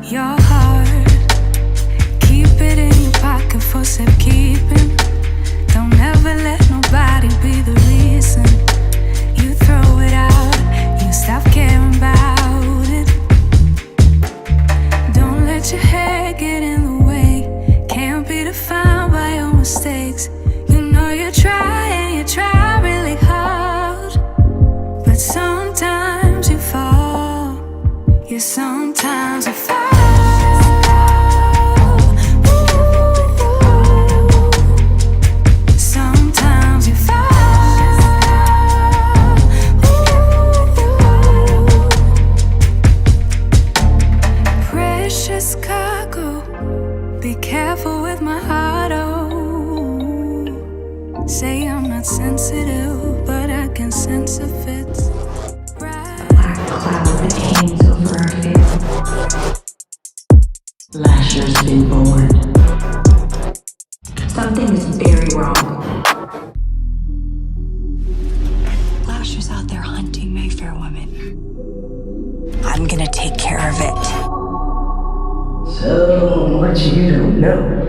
your heart. Keep it in your pocket for safekeeping. Don't ever let nobody be the reason you throw it out. You stop caring about it. Don't let your head get in the way. Can't be defined by your mistakes. You know you try and you try really hard, but sometimes you fall. Yeah, sometimes you fall. Sometimes you fall. Precious cargo, be careful with my heart, oh. Say I'm not sensitive, but I can sense if it's right. Black cloud hangs over our field. Lasher's been born. Something is very wrong. Lasher's out there hunting Mayfair women. I'm gonna take care of it. So much you don't know.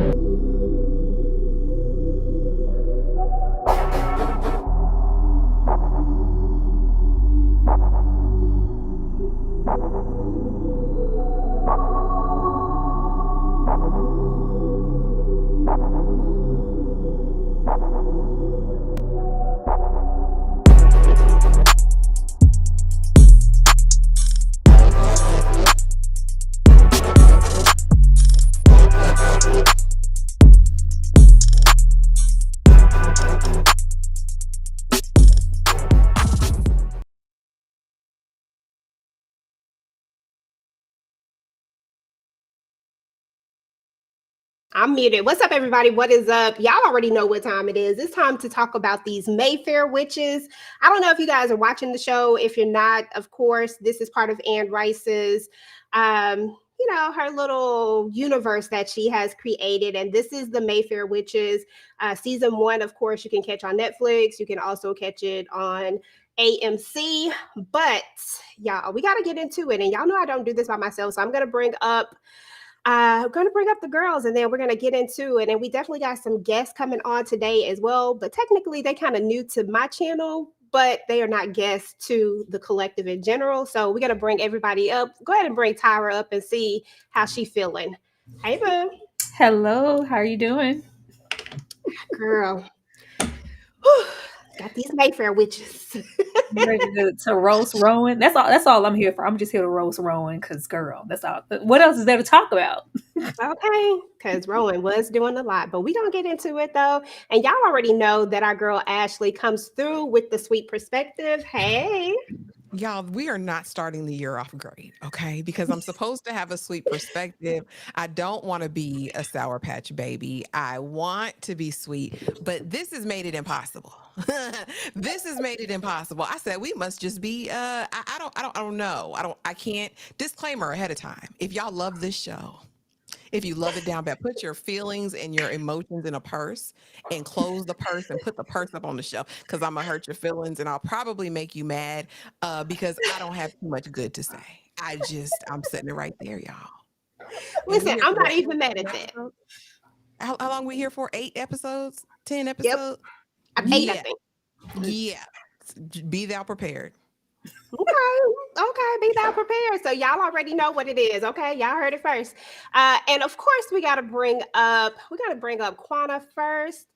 I'm muted. What's up, everybody? What is up? Y'all already know what time it is. It's time to talk about these Mayfair witches. I don't know if you guys are watching the show. If you're not, of course, this is part of Anne Rice's, her little universe that she has created. And this is the Mayfair Witches. Season 1, of course, you can catch on Netflix. You can also catch it on AMC. But y'all, we got to get into it. And y'all know I don't do this by myself. So I'm going to bring up the girls and then we're going to get into it. And we definitely got some guests coming on today as well. But technically, they kind of new to my channel, but they are not guests to the collective in general. So we're going to bring everybody up. Go ahead and bring Tyra up and see how she's feeling. Hey, boo. Hello, how are you doing? Girl. Whew. Got these Mayfair witches. Ready to roast Rowan? That's all I'm here for. I'm just here to roast Rowan because, girl, that's all. What else is there to talk about? Okay, because Rowan was doing a lot, but we're going to get into it, though. And y'all already know that our girl Ashley comes through with the sweet perspective. Hey. Y'all, we are not starting the year off great, okay? Because I'm supposed to have a sweet perspective. I don't want to be a Sour Patch Baby. I want to be sweet, but this has made it impossible. This has made it impossible. I said we must just be. I don't know. I can't. Disclaimer ahead of time. If y'all love this show. If you love it down bad, put your feelings and your emotions in a purse and close the purse and put the purse up on the shelf because I'm going to hurt your feelings and I'll probably make you mad because I don't have too much good to say. I'm setting it right there, y'all. Listen, I'm not even mad at that. How long we here for? 8 episodes? 10 episodes? Yep. 8, I think. Yeah. Be thou prepared. Okay, be thou prepared. So y'all already know what it is. Okay, y'all heard it first. And of course, we gotta bring up Quana first.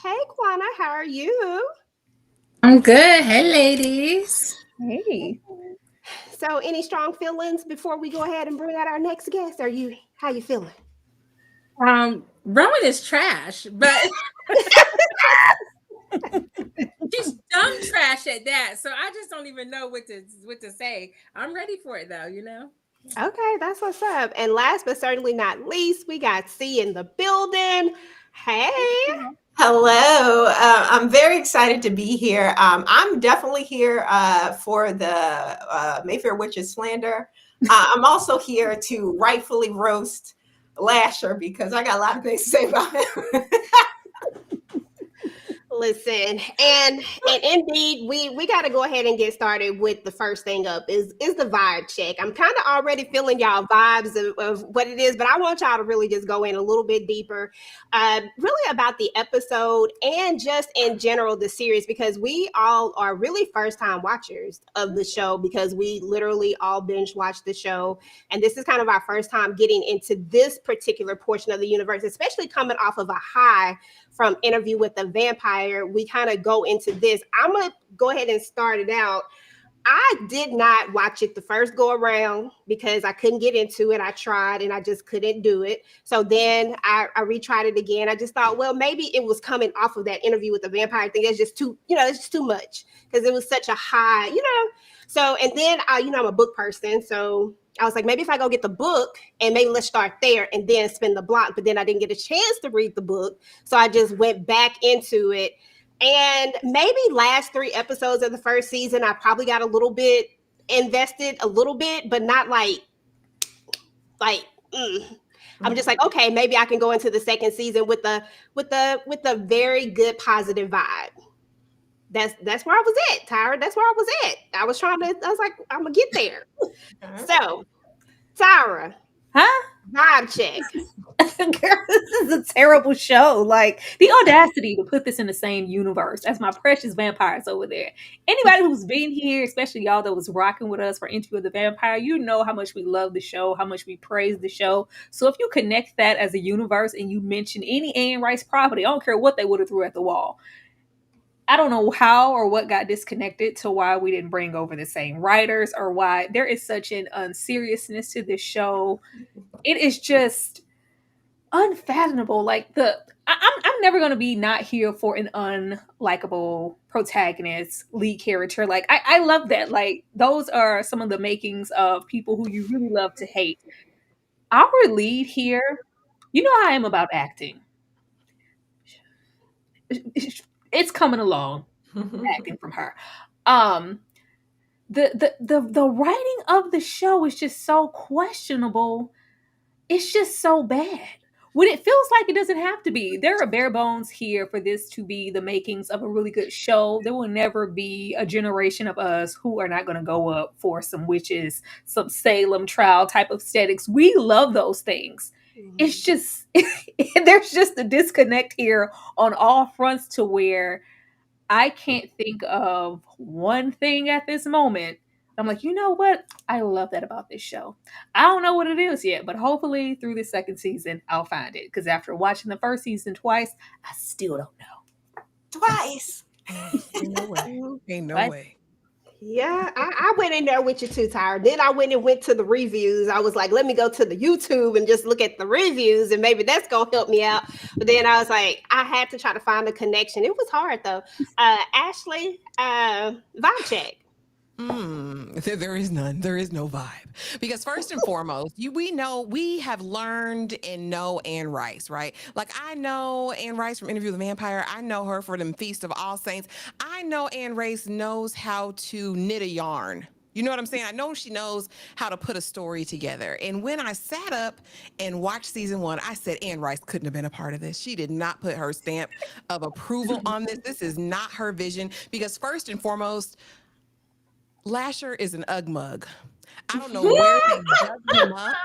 Hey, Quana, how are you? I'm good. Hey, ladies. Hey. So, any strong feelings before we go ahead and bring out our next guest? How you feeling? Rowan is trash, but she's dumb trash at that. So I just don't even know what to say. I'm ready for it though, you know. Okay, that's what's up. And last but certainly not least, we got C in the building. Hey. Hello. I'm very excited to be here. I'm definitely here for the Mayfair Witches slander. I'm also here to rightfully roast Lasher because I got a lot of things to say about him. Listen, and indeed, we got to go ahead and get started with the first thing up is the vibe check. I'm kind of already feeling y'all vibes of what it is, but I want y'all to really just go in a little bit deeper, really about the episode and just in general the series, because we all are really first time watchers of the show because we literally all binge watched the show, and this is kind of our first time getting into this particular portion of the universe, especially coming off of a high from Interview with the Vampire. We kind of go into this. I'm going to go ahead and start it out. I did not watch it the first go around because I couldn't get into it. I tried and I just couldn't do it. So then I retried it again. I just thought, well, maybe it was coming off of that Interview with the Vampire thing. It's just too, it's just too much because it was such a high, So, and then I'm a book person. So I was like, maybe if I go get the book and maybe let's start there and then spin the block. But then I didn't get a chance to read the book. So I just went back into it. And maybe last 3 episodes of the first season, I probably got a little bit invested, a little bit, but not like, I'm just like, okay, maybe I can go into the second season with a very good positive vibe. That's where I was at, Tyra. That's where I was at. I was like, I'm gonna get there. So, Tyra, vibe check. Girl, this is a terrible show. Like the audacity to put this in the same universe as my precious vampires over there. Anybody who's been here, especially y'all that was rocking with us for Interview with the Vampire, you know how much we love the show, how much we praise the show. So if you connect that as a universe and you mention any Anne Rice property, I don't care what they would have threw at the wall. I don't know how or what got disconnected to why we didn't bring over the same writers or why there is such an unseriousness to this show. It is just unfathomable. Like I'm never gonna be not here for an unlikable protagonist, lead character. Like I love that. Like those are some of the makings of people who you really love to hate. Our lead here, you know how I am about acting. It's coming along, acting from her. The writing of the show is just so questionable. It's just so bad. When it feels like it doesn't have to be. There are bare bones here for this to be the makings of a really good show. There will never be a generation of us who are not going to go up for some witches, some Salem trial type of aesthetics. We love those things. It's just, there's just a disconnect here on all fronts to where I can't think of one thing at this moment. I'm like, you know what? I love that about this show. I don't know what it is yet, but hopefully through the second season, I'll find it. Because after watching the first season twice, I still don't know. Twice. Ain't no way. Ain't no What? way. Yeah, I went in there with you too, Tyra. Then I went to the reviews. I was like, let me go to the YouTube and just look at the reviews and maybe that's gonna help me out. But then I was like, I had to try to find a connection. It was hard though. Ashley, vibe check. There is none. There is no vibe. Because first and foremost, we have learned and know Anne Rice, right? Like I know Anne Rice from Interview with the Vampire. I know her for them Feast of All Saints. I know Anne Rice knows how to knit a yarn. You know what I'm saying? I know she knows how to put a story together. And when I sat up and watched season 1, I said Anne Rice couldn't have been a part of this. She did not put her stamp of approval on this. This is not her vision. Because first and foremost, Lasher is an Ugg mug. I don't know where they dug him up.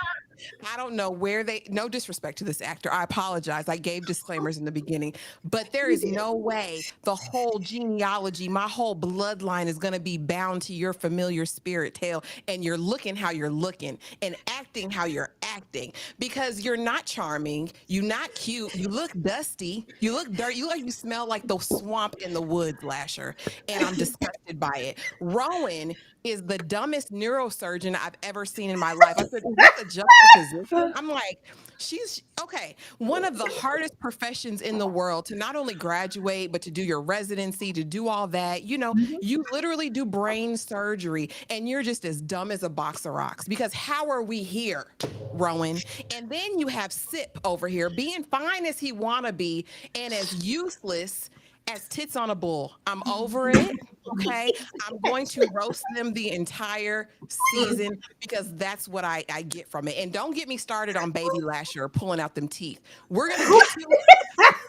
I don't know where no disrespect to this actor. I apologize. I gave disclaimers in the beginning, but there is no way the whole genealogy, my whole bloodline is going to be bound to your familiar spirit tale. And you're looking how you're looking and acting how you're acting because you're not charming. You're not cute. You look dusty. You look dirty. You smell like the swamp in the woods, Lasher. And I'm disgusted by it. Rowan is the dumbest neurosurgeon I've ever seen in my life. I said, is this a juxtaposition? I'm like, she's okay. One of the hardest professions in the world to not only graduate, but to do your residency, to do all that. You literally do brain surgery and you're just as dumb as a box of rocks because how are we here, Rowan? And then you have Sip over here being fine as he wanna be and as useless as tits on a bull. I'm over it. Okay. I'm going to roast them the entire season because that's what I get from it. And don't get me started on Baby Lasher pulling out them teeth. We're going to get to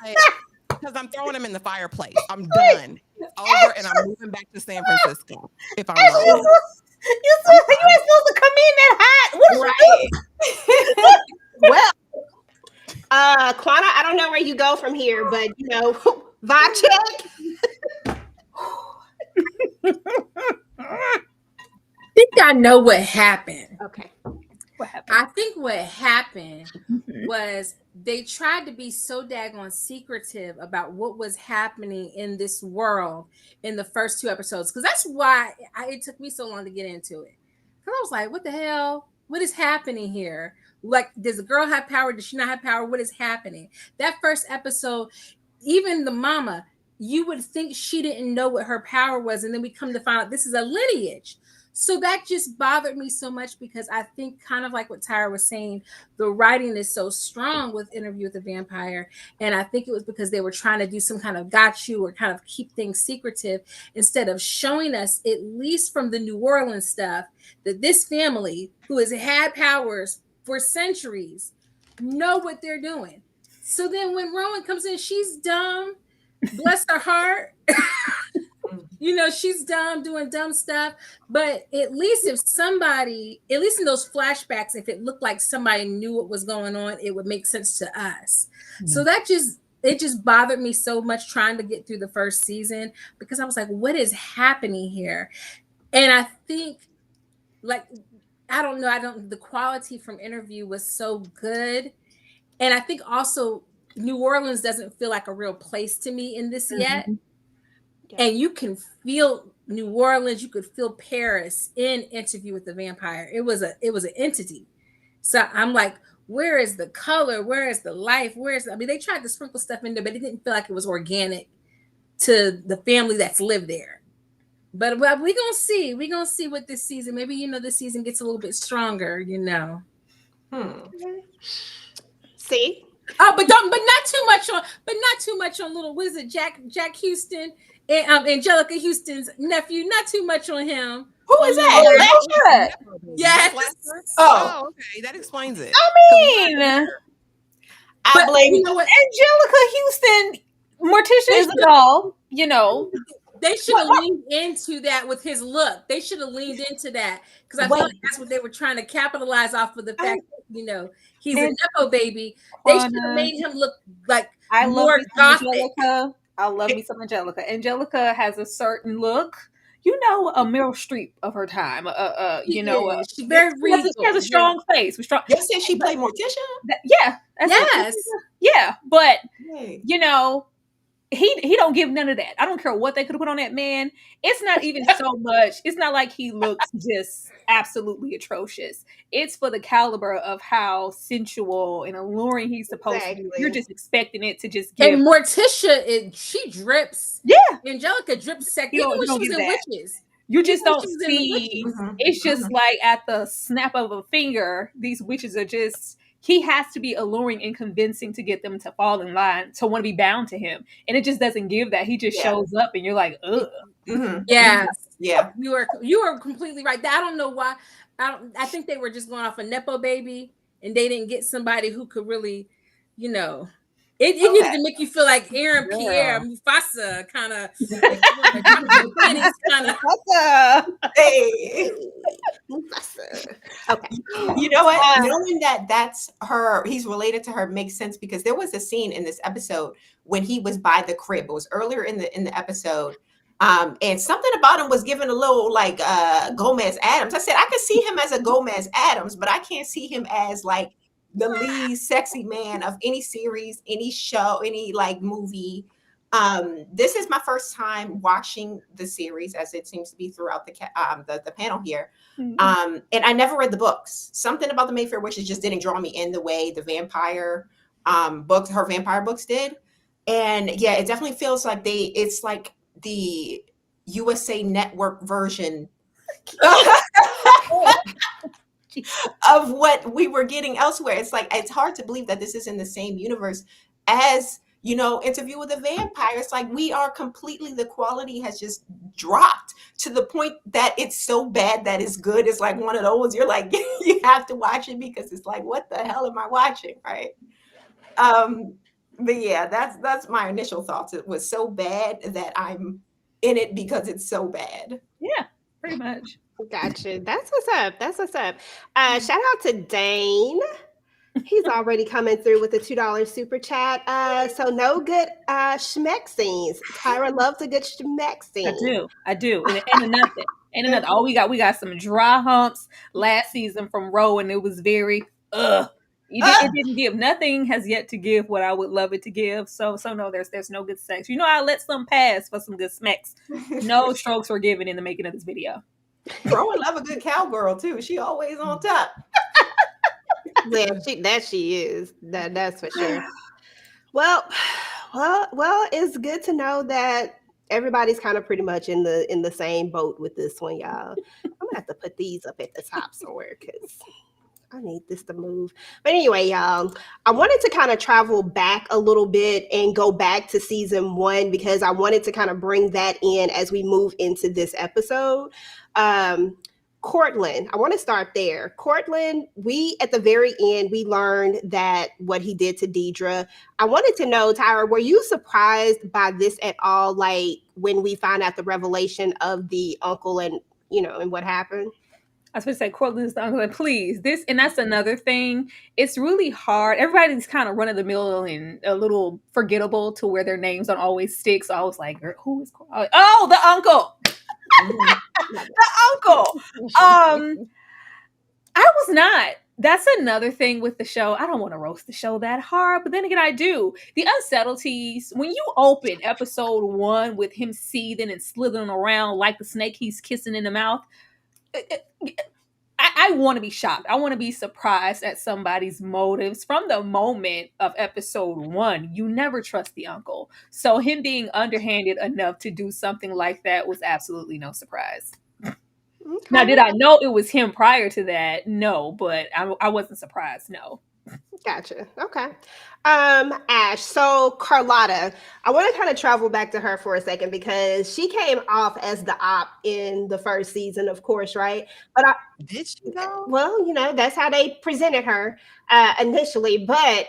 it. because I'm throwing him in the fireplace. I'm done. It's over, and I'm moving back to San Francisco if I'm Ashley, wrong. you ain't supposed to come in that hot. What is Right. Well, Quana, I don't know where you go from here, but vibe check. I think I know what happened. Okay. What happened? I think what happened was they tried to be so daggone secretive about what was happening in this world in the first 2 episodes. Because that's why it took me so long to get into it. Because I was like, what the hell? What is happening here? Like, does the girl have power? Does she not have power? What is happening? That first episode, even the mama, you would think she didn't know what her power was. And then we come to find out this is a lineage. So that just bothered me so much because I think, kind of like what Tyra was saying, the writing is so strong with Interview with the Vampire. And I think it was because they were trying to do some kind of got you or kind of keep things secretive instead of showing us, at least from the New Orleans stuff, that this family who has had powers for centuries know what they're doing. So then when Rowan comes in, she's dumb. Bless her heart. She's dumb, doing dumb stuff. But at least if somebody, at least in those flashbacks, if it looked like somebody knew what was going on, it would make sense to us. So it just bothered me so much trying to get through the first season because I was like, what is happening here? And I think, like, I don't know, the quality from Interview was so good. And I think also New Orleans doesn't feel like a real place to me in this yet. And you can feel New Orleans, you could feel Paris in Interview with the Vampire. It was an entity. So I'm like, where is the color? Where is the life? They tried to sprinkle stuff in there, but it didn't feel like it was organic to the family that's lived there. But we're gonna see. We're gonna see what this season. Maybe this season gets a little bit stronger. See. Oh, but not too much on little wizard Jack Houston and Angelica Houston's nephew. Not too much on him. Who is that? Yes. Oh, okay. That explains it. I mean, I blame Angelica Houston. Morticia is a doll. They should have leaned into that with his look. They should have leaned into that because I feel like that's what they were trying to capitalize off of the fact that, he's a Nepo baby. They should have made him look like more gothic. Angelica. I love me some Angelica. Angelica has a certain look. A Meryl Streep of her time. She's very regal. She has a strong face. You said she played Morticia? Yeah. Yes. Yeah, but Hey. he don't give none of that. I don't care what they could have put on that man. It's not even so much. It's not like he looks just absolutely atrocious. It's for the caliber of how sensual and alluring he's supposed to be. You're just expecting it to just give. And Morticia, she drips. Yeah. Angelica drips sex. You Even when don't she was get in that. Witches. You just Even when don't she was in the see. Witches. It's just like at the snap of a finger, these witches are just. He has to be alluring and convincing to get them to fall in line, to want to be bound to him. And it just doesn't give that. He just shows up and you're like, ugh. Yes. Yeah. You are completely right. I don't know why. I think they were just going off a Nepo baby and they didn't get somebody who could really, it needed to make you feel like Aaron Pierre, Mufasa kind of. Hey. Okay. You know what? Knowing that that's her, he's related to her makes sense because there was a scene in this episode when he was by the crib. It was earlier in the episode. And something about him was given a little like Gomez Adams. I said I could see him as a Gomez Adams, but I can't see him as like the lead sexy man of any series, any show, any like movie. This is my first time watching the series, as it seems to be throughout the panel here. And I never read the books. Something about the Mayfair Witches just didn't draw me in the way the vampire her vampire books did. And yeah, it definitely feels like it's like the USA Network version of what we were getting elsewhere. It's like, it's hard to believe that this is in the same universe as, Interview with a Vampire. It's like the quality has just dropped to the point that it's so bad that it's good. It's like one of those, you're like, you have to watch it because it's like, what the hell am I watching? Right. But yeah, that's my initial thoughts. It was so bad that I'm in it because it's so bad. Yeah, pretty much. Gotcha. That's what's up. That's what's up. Shout out to Dane. He's already coming through with a $2 super chat. So no good schmeck scenes. Tyra loves a good schmeck I scene. do. I do. And ain't nothing. Ain't nothing. Oh, we got some dry humps last season from Roe, and it was very it didn't give. Nothing has yet to give what I would love it to give. So no, there's no good sex. You know, I let some pass for some good smacks. No strokes were given in the making of this video. Rowan love a good cowgirl too. She always on top. Yeah, she is. That's for sure. Well, well, it's good to know that everybody's kind of pretty much in the same boat with this one, y'all. I'm gonna have to put these up at the top somewhere because I need this to move. But anyway, y'all, I wanted to kind of travel back a little bit and go back to season one because I wanted to kind of bring that in as we move into this episode. Um, Cortland, I want to start there. Cortland, we at the very end, we learned that what he did to Deidre. I wanted to know, Tyra, were you surprised by this at all? Like when we found out the revelation of the uncle and and what happened? I was supposed to say Cortland's the uncle. Like, please, this and that's another thing. It's really hard. Everybody's kind of run of the mill and a little forgettable to where their names don't always stick. So I was like, who is Cortland? Oh, the uncle. The uncle. I was not. That's another thing with the show. I don't want to roast the show that hard, but then again, I do. The unsettledies, when you open episode 1 with him seething and slithering around like the snake he's kissing in the mouth, I want to be shocked. I want to be surprised at somebody's motives. From the moment of episode 1, you never trust the uncle. So him being underhanded enough to do something like that was absolutely no surprise. Okay. Now, did I know it was him prior to that? No, but I wasn't surprised. No. Gotcha. Okay. Ash. So Carlotta, I want to kind of travel back to her for a second because she came off as the op in the first season, of course, right? But Did she though? well, that's how they presented her initially. But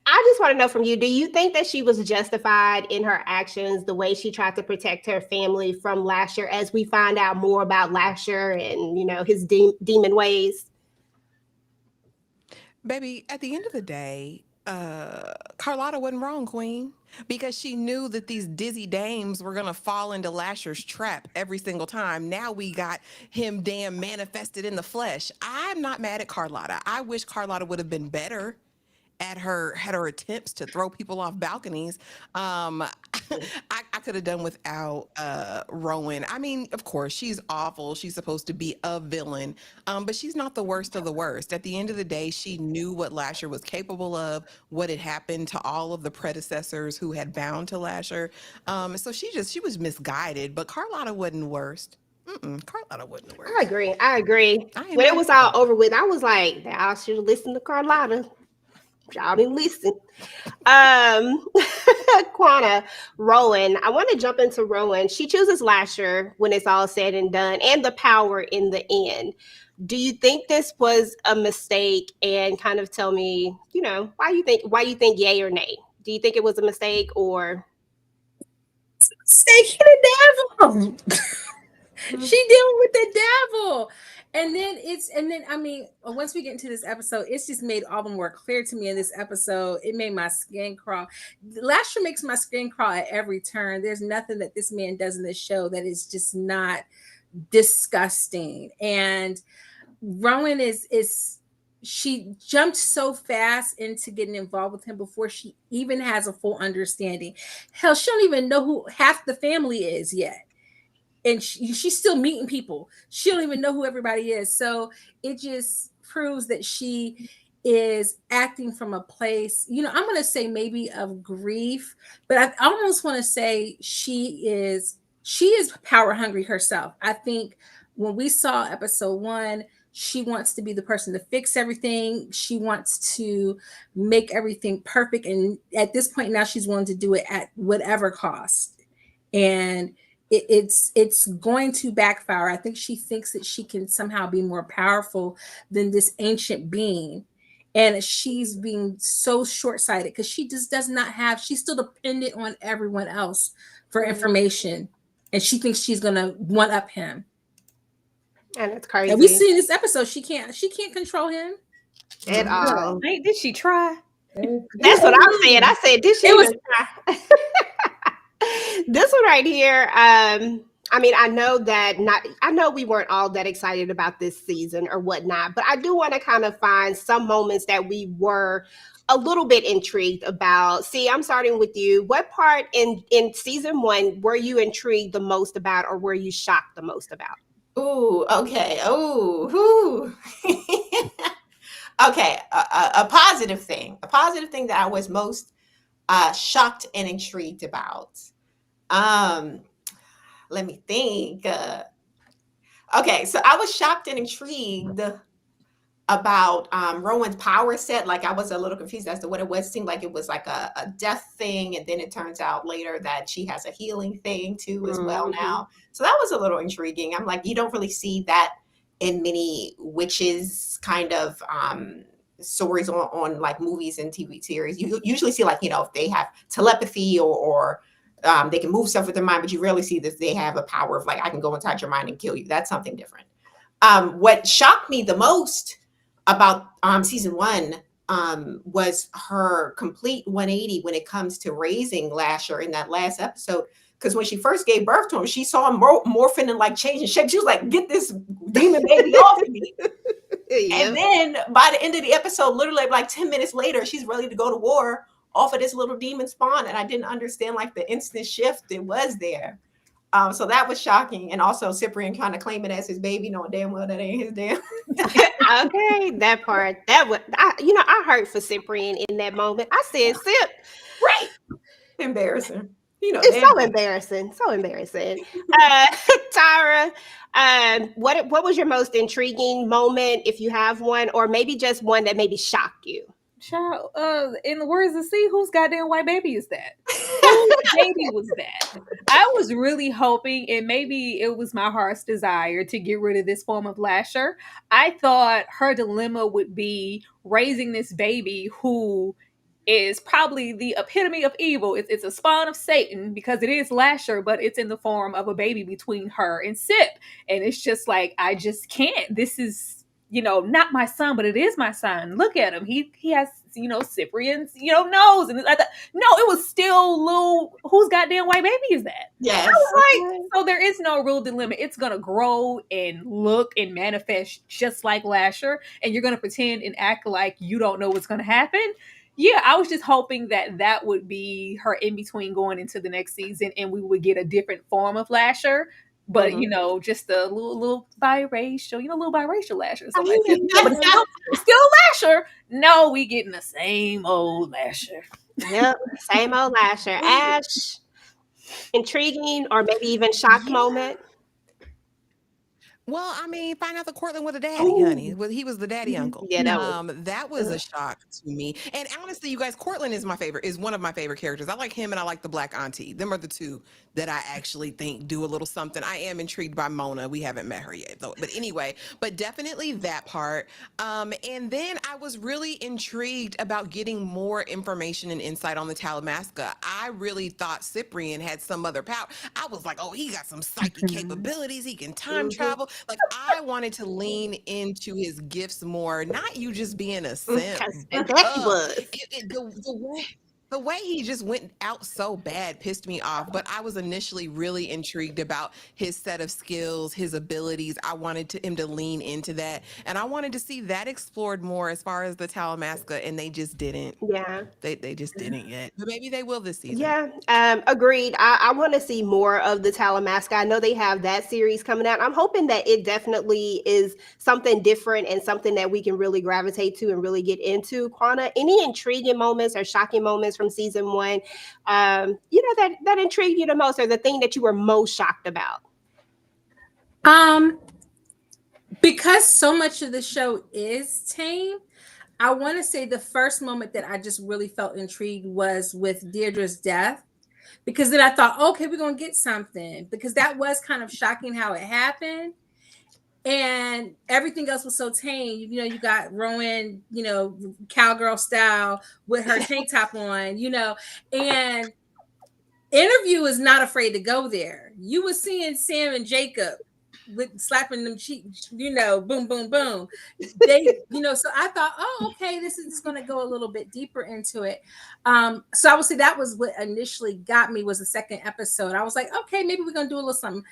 I just want to know from you, do you think that she was justified in her actions, the way she tried to protect her family from Lasher as we find out more about Lasher and, his demon ways? Baby, at the end of the day, Carlotta wasn't wrong, Queen, because she knew that these dizzy dames were gonna fall into Lasher's trap every single time. Now we got him damn manifested in the flesh. I'm not mad at Carlotta. I wish Carlotta would have been better at her attempts to throw people off balconies. I could have done without Rowan. I mean, of course, she's awful. She's supposed to be a villain, but she's not the worst of the worst. At the end of the day, she knew what Lasher was capable of, what had happened to all of the predecessors who had bound to Lasher. So she was misguided, but Carlotta wasn't worst. Carlotta wasn't the worst. I agree. I agree. I ain't When it mad was at all her. over with, I was like, I should have listened to Carlotta. Y'all didn't listen. Quana, Rowan. I want to jump into Rowan. She chooses Lasher when it's all said and done, and the power in the end. Do you think this was a mistake? And kind of tell me, why you think yay or nay? Do you think it was a mistake or Stake the devil. She dealing with the devil. And then I mean, once we get into this episode, it's just made all the more clear to me in this episode. It made my skin crawl. Lasher makes my skin crawl at every turn. There's nothing that this man does in this show that is just not disgusting. And Rowan is she jumped so fast into getting involved with him before she even has a full understanding. Hell, she don't even know who half the family is yet, and she's still meeting people. She don't even know who everybody is. So it just proves that she is acting from a place, I'm going to say maybe of grief, but I almost want to say she is power hungry herself. I think when we saw episode 1, she wants to be the person to fix everything. She wants to make everything perfect. And at this point now, she's willing to do it at whatever cost. And it's going to backfire. I think she thinks that she can somehow be more powerful than this ancient being. and she's being so short-sighted because she just does not have, she's still dependent on everyone else for information, and she thinks she's gonna one up him. And it's crazy. And we see in this episode she can't control him at all. Hey, did she try? That's what I said. I said, did she even try? This one right here. I mean, I know we weren't all that excited about this season or whatnot, but I do want to kind of find some moments that we were a little bit intrigued about. See, I'm starting with you. What part in season 1 were you intrigued the most about, or were you shocked the most about? Ooh, okay. Ooh. Okay, a positive thing that I was most shocked and intrigued about. Let me think. Okay, so I was shocked and intrigued about Rowan's power set. Like, I was a little confused as to what it was. It seemed like it was like a death thing, and then it turns out later that she has a healing thing too as well now. So that was a little intriguing. I'm like, you don't really see that in many witches kind of stories on like movies and TV series. You usually see, like, if they have telepathy or they can move stuff with their mind, but you rarely see that they have a power of, like, I can go inside your mind and kill you. That's something different. What shocked me the most about season 1 was her complete 180 when it comes to raising Lasher in that last episode. Because when she first gave birth to him, she saw him morphing and like changing shape. She was like, "Get this demon baby off of me!" And then by the end of the episode, literally like 10 minutes later, she's ready to go to war off of this little demon spawn. And I didn't understand like the instant shift it was there. So that was shocking. And also Cyprian kind of claiming as his baby, knowing damn well that ain't his damn. Okay, that part. I hurt for Cyprian in that moment. I said, Cyp. Right. Embarrassing. It's so embarrassing. So embarrassing. Tyra, what was your most intriguing moment, if you have one, or maybe just one that maybe shocked you? Child, in the words of C, whose goddamn white baby is that? Whose baby was that? I was really hoping, and maybe it was my heart's desire, to get rid of this form of Lasher. I thought her dilemma would be raising this baby who is probably the epitome of evil. It's a spawn of Satan because it is Lasher, but it's in the form of a baby between her and Sip. And it's just like, I just can't. This is, not my son, but it is my son. Look at him. He has, Cyprian's, nose. And I thought, no, it was still Lou. Whose goddamn white baby is that? Yes. I was like, so there is no real dilemma. It's going to grow and look and manifest just like Lasher. And you're going to pretend and act like you don't know what's going to happen. Yeah, I was just hoping that would be her in between going into the next season, and we would get a different form of Lasher. But just a little biracial, little biracial Lasher. So like, but still Lasher. No, we getting the same old Lasher. Yep, same old Lasher. Ash, intriguing or maybe even shocked moment. Well, I mean, find out that Cortland was a daddy, honey. He was the daddy uncle. Yeah, that was a shock to me. And honestly, you guys, Cortland is one of my favorite characters. I like him and I like the black auntie. Them are the two that I actually think do a little something. I am intrigued by Mona. We haven't met her yet, though. But anyway, but definitely that part. And then I was really intrigued about getting more information and insight on the Talamasca. I really thought Cyprian had some other power. I was like, oh, he got some psychic capabilities. He can time travel. Like, I wanted to lean into his gifts more, not you just being a simp. The way he just went out so bad pissed me off, but I was initially really intrigued about his set of skills, his abilities. I wanted him to lean into that, and I wanted to see that explored more as far as the Talamasca, and they just didn't. Yeah. They just didn't yet. But maybe they will this season. Yeah, agreed. I want to see more of the Talamasca. I know they have that series coming out. I'm hoping that it definitely is something different and something that we can really gravitate to and really get into. Quana, any intriguing moments or shocking moments from season 1, that intrigued you the most, or the thing that you were most shocked about? Because so much of the show is tame, I want to say the first moment that I just really felt intrigued was with Deirdre's death, because then I thought, okay, we're gonna get something, because that was kind of shocking how it happened. and everything else was so tame. You know, you got Rowan, you know, cowgirl style with her tank top on, you know, and Interview is not afraid to go there. You were seeing Sam and Jacob with slapping them cheeks, you know, boom, boom, boom. They, you know, so I thought, oh, okay, this is just going to go a little bit deeper into it. So I would say that was what initially got me, was the second episode. I was like, okay, maybe we're going to do a little something.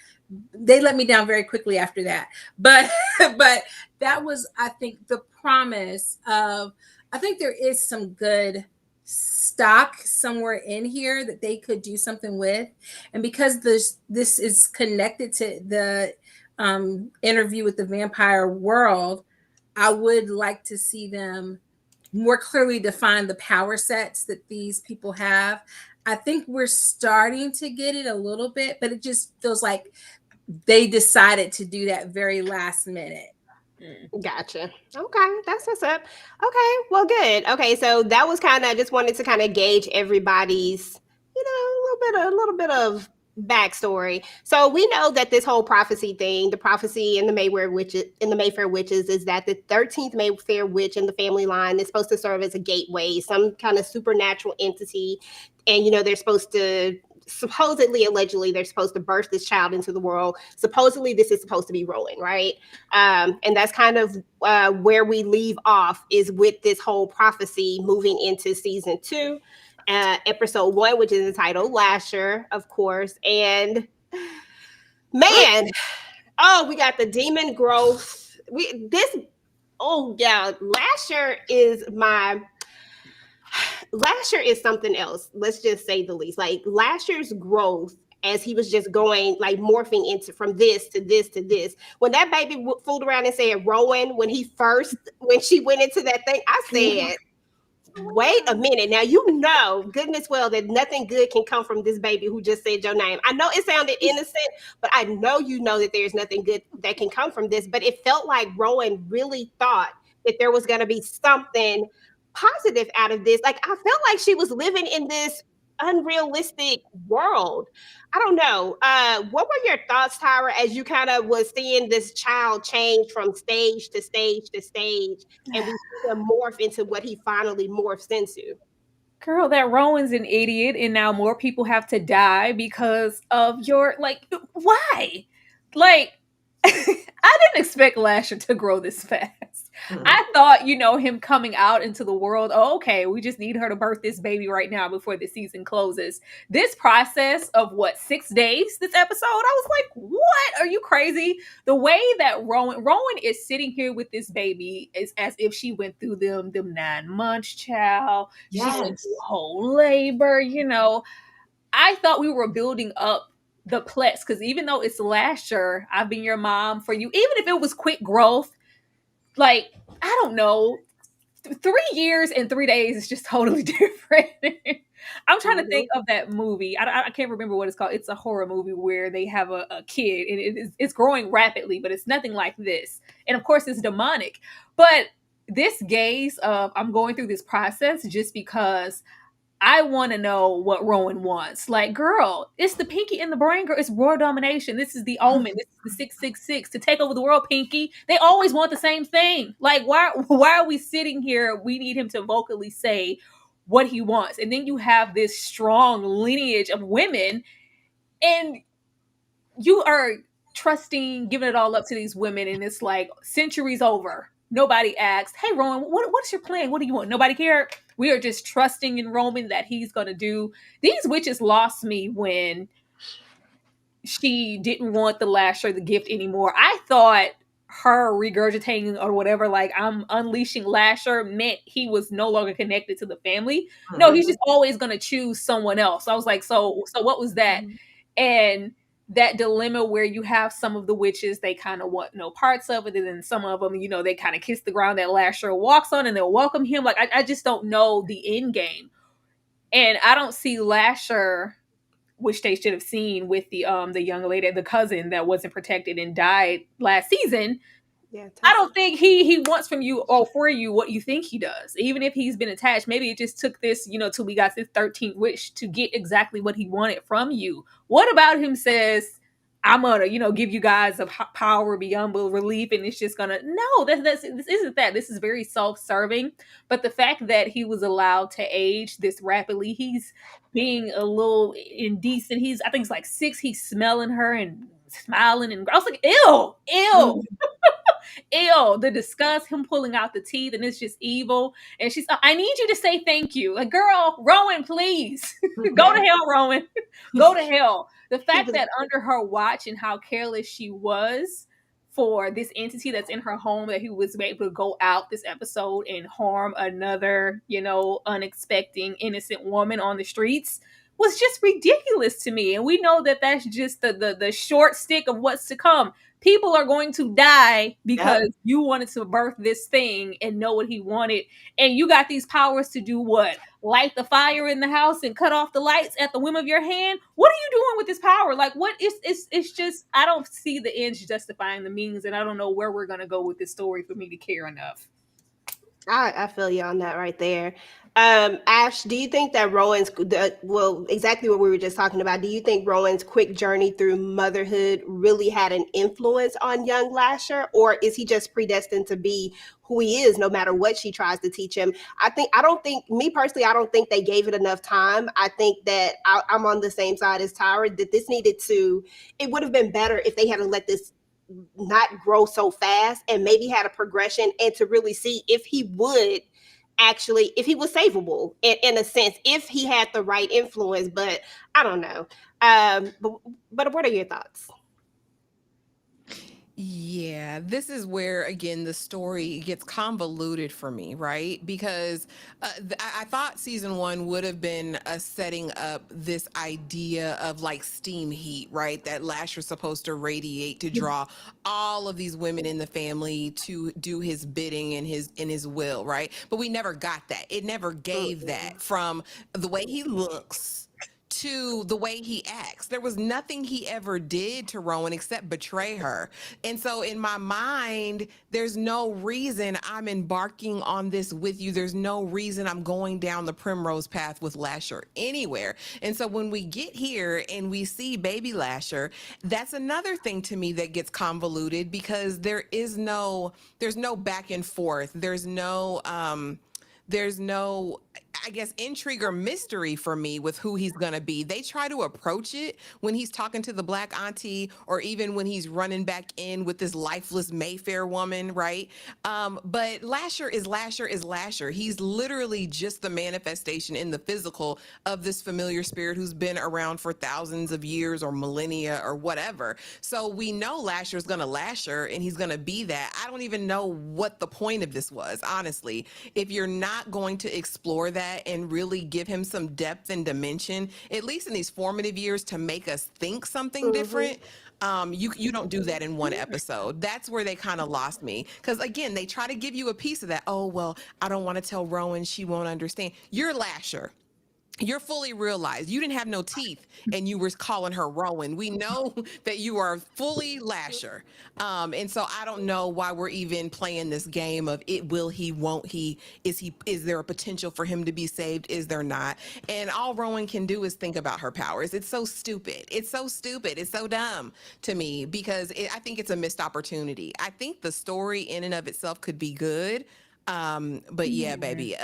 They let me down very quickly after that, but but that was, I think, the promise of. I think there is some good stock somewhere in here that they could do something with, and because this is connected to the Interview with the Vampire World, I would like to see them more clearly define the power sets that these people have. I think we're starting to get it a little bit, but it just feels like they decided to do that very last minute. Gotcha. Okay, that's what's up. Okay, well, good. Okay, so that was kind of, just wanted to kind of gauge everybody's, a little bit of backstory. So we know that this whole prophecy thing, the prophecy in the Mayfair witches, is that the 13th Mayfair witch in the family line is supposed to serve as a gateway, some kind of supernatural entity, and they're supposed to, supposedly, allegedly, they're supposed to birth this child into the world. Supposedly this is supposed to be Rowan, right? And that's kind of where we leave off, is with this whole prophecy moving into season 2, episode 1, which is entitled Lasher, of course. And man, oh, we got the demon growth. Lasher is something else. Let's just say the least. Like, Lasher's growth, as he was just going, like, morphing into from this to this to this. When that baby fooled around and said Rowan, when she went into that thing, I said, wait a minute. Now, goodness well, that nothing good can come from this baby who just said your name. I know it sounded innocent, but I know that there's nothing good that can come from this. But it felt like Rowan really thought that there was going to be something positive out of this. Like, I felt like she was living in this unrealistic world. I don't know. What were your thoughts, Tyra, as you kind of was seeing this child change from stage to stage to stage, and we see him morph into what he finally morphs into? Girl, that Rowan's an idiot, and now more people have to die because of your, like, why? Like, I didn't expect Lasher to grow this fast. I thought, him coming out into the world, oh, okay, we just need her to birth this baby right now before the season closes. This process of 6 days, this episode, I was like, what? Are you crazy? The way that Rowan is sitting here with this baby is as if she went through them 9 months, child. She went through whole labor, I thought we were building up the plex, because even though it's Lasher, I've been your mom for you, even if it was quick growth, like, I don't know, 3 years and 3 days is just totally different. I'm trying to think of that movie. I can't remember what it's called. It's a horror movie where they have a kid, and it's growing rapidly, but it's nothing like this. And of course, it's demonic. But this gaze of, I'm going through this process just because I want to know what Rowan wants. Like, girl, it's the Pinky and the Brain, girl. It's world domination. This is the Omen. This is the 666 to take over the world, Pinky. They always want the same thing. Like, why are we sitting here? We need him to vocally say what he wants. And then you have this strong lineage of women, and you are trusting, giving it all up to these women, and it's like centuries over. Nobody asked, hey, Rowan, what's your plan? What do you want? Nobody cared. We are just trusting in Roman that he's going to do. These witches lost me when she didn't want the Lasher, the gift anymore. I thought her regurgitating or whatever, like, I'm unleashing Lasher, meant he was no longer connected to the family. No, he's just always going to choose someone else. So I was like, so what was that? And that dilemma where you have some of the witches, they kind of want no parts of it, and then some of them, they kind of kiss the ground that Lasher walks on, and they'll welcome him. Like, I just don't know the end game, and I don't see Lasher, which they should have seen with the young lady, the cousin that wasn't protected and died last season. Yeah, I don't think he wants from you or for you what you think he does. Even if he's been attached, maybe it just took this, till we got this 13th witch to get exactly what he wanted from you. What about him says, I'm gonna, give you guys a power beyond relief, and it's just gonna no. This isn't that. This is very self-serving. But the fact that he was allowed to age this rapidly, he's being a little indecent. I think it's like 6. He's smelling her and smiling, and I was like, ew, ew. Ew, the disgust, him pulling out the teeth, and it's just evil. And she's, I need you to say thank you. Like, girl, Rowan, please. Go to hell, Rowan. Go to hell. The fact that under her watch and how careless she was for this entity that's in her home, that he was able to go out this episode and harm another, unexpected, innocent woman on the streets was just ridiculous to me. And we know that that's just the short stick of what's to come. People are going to die because you wanted to birth this thing and know what he wanted. And you got these powers to do what? Light the fire in the house and cut off the lights at the whim of your hand? What are you doing with this power? Like, what is it's just, I don't see the ends justifying the means, and I don't know where we're going to go with this story for me to care enough. I feel you on that right there. Ash, do you think that exactly what we were just talking about, do you think Rowan's quick journey through motherhood really had an influence on young Lasher, or is he just predestined to be who he is no matter what she tries to teach him? I don't think they gave it enough time. I think that I'm on the same side as Tyra, that it would have been better if they hadn't let this not grow so fast and maybe had a progression, and to really see if he was savable in a sense, if he had the right influence. But I don't know. But what are your thoughts? Yeah, this is where again the story gets convoluted for me, right? Because I thought season 1 would have been setting up this idea of like steam heat, right? That Lasher's supposed to radiate to draw all of these women in the family to do his bidding and his will, right? But we never got that. It never gave that, from the way he looks to the way he acts. There was nothing he ever did to Rowan except betray her. And so in my mind, there's no reason I'm embarking on this with you. There's no reason I'm going down the primrose path with Lasher anywhere. And so when we get here and we see baby Lasher, that's another thing to me that gets convoluted, because there's no back and forth. There's no I guess, intrigue or mystery for me with who he's going to be. They try to approach it when he's talking to the black auntie, or even when he's running back in with this lifeless Mayfair woman, right? But Lasher is Lasher. He's literally just the manifestation in the physical of this familiar spirit who's been around for thousands of years or millennia or whatever. So we know Lasher's going to Lasher, and he's going to be that. I don't even know what the point of this was, honestly. If you're not going to explore that and really give him some depth and dimension, at least in these formative years, to make us think something different, you don't do that in one episode. That's where they kind of lost me. Because again, they try to give you a piece of that. Oh, well, I don't want to tell Rowan, she won't understand. You're Lasher. You're fully realized. You didn't have no teeth and you were calling her Rowan. We know that you are fully Lasher. And so I don't know why we're even playing this game of it will he, won't he, is there a potential for him to be saved? Is there not? And all Rowan can do is think about her powers. It's so stupid. It's so stupid. It's so dumb to me, because I think it's a missed opportunity. I think the story in and of itself could be good. But yeah, baby,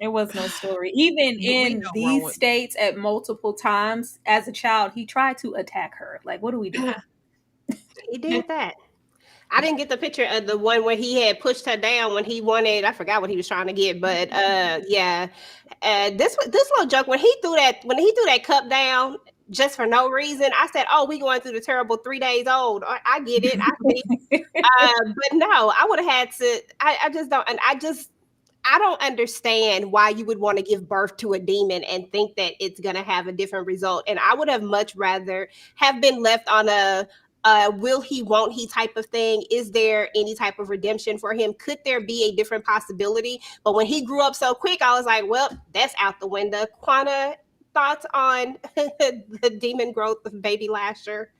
It was no story. Even in these states at multiple times as a child, he tried to attack her. Like, what are we doing? He did that. I didn't get the picture of the one where he had pushed her down when he wanted, I forgot what he was trying to get, but yeah. This little joke when he threw that cup down just for no reason, I said, oh, we going through the terrible 3 days old. I get it. I see. But no, I would have had to, I just don't, and I don't understand why you would want to give birth to a demon and think that it's going to have a different result. And I would have much rather have been left on a will he, won't he type of thing. Is there any type of redemption for him? Could there be a different possibility? But when he grew up so quick, I was like, well, that's out the window. Quana, thoughts on the demon growth of baby Lasher?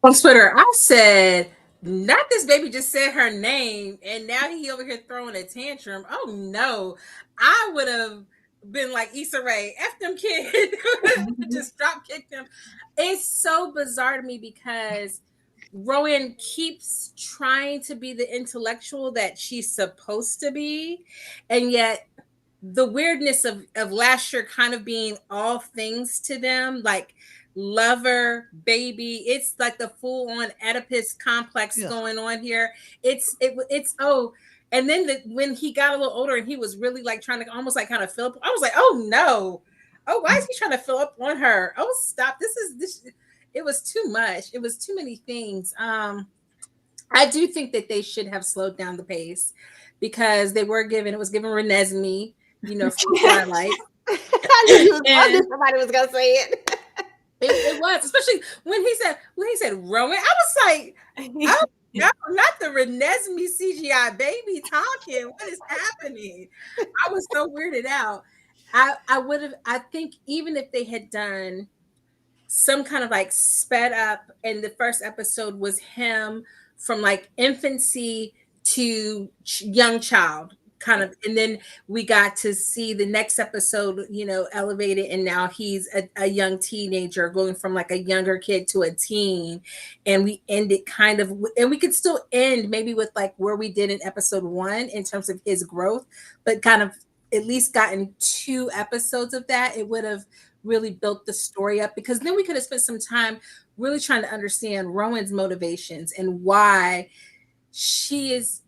On Twitter, I said, not this baby just said her name and now he over here throwing a tantrum. Oh no. I would have been like Issa Rae, F them kids, just drop kick them. It's so bizarre to me because Rowan keeps trying to be the intellectual that she's supposed to be, and yet the weirdness of Lasher kind of being all things to them, like lover, baby. It's like the full on Oedipus complex going on here. It's and then when he got a little older and he was really like trying to almost like kind of fill up, I was like, oh no, oh why is he trying to fill up on her? Oh stop, this. It was too much. It was too many things. I do think that they should have slowed down the pace because it was given Renesmee, from Twilight. I knew somebody was gonna say it. It was, especially when he said Rowan. I was like, oh no, not the Renesmee CGI baby talking. What is happening? I was so weirded out. I think even if they had done some kind of like sped up, and the first episode was him from like infancy to young child kind of, and then we got to see the next episode elevated, and now he's a young teenager going from like a younger kid to a teen, and we ended kind of, and we could still end maybe with like where we did in episode 1 in terms of his growth, but kind of at least gotten 2 episodes of that. It would have really built the story up, because then we could have spent some time really trying to understand Rowan's motivations and why she is,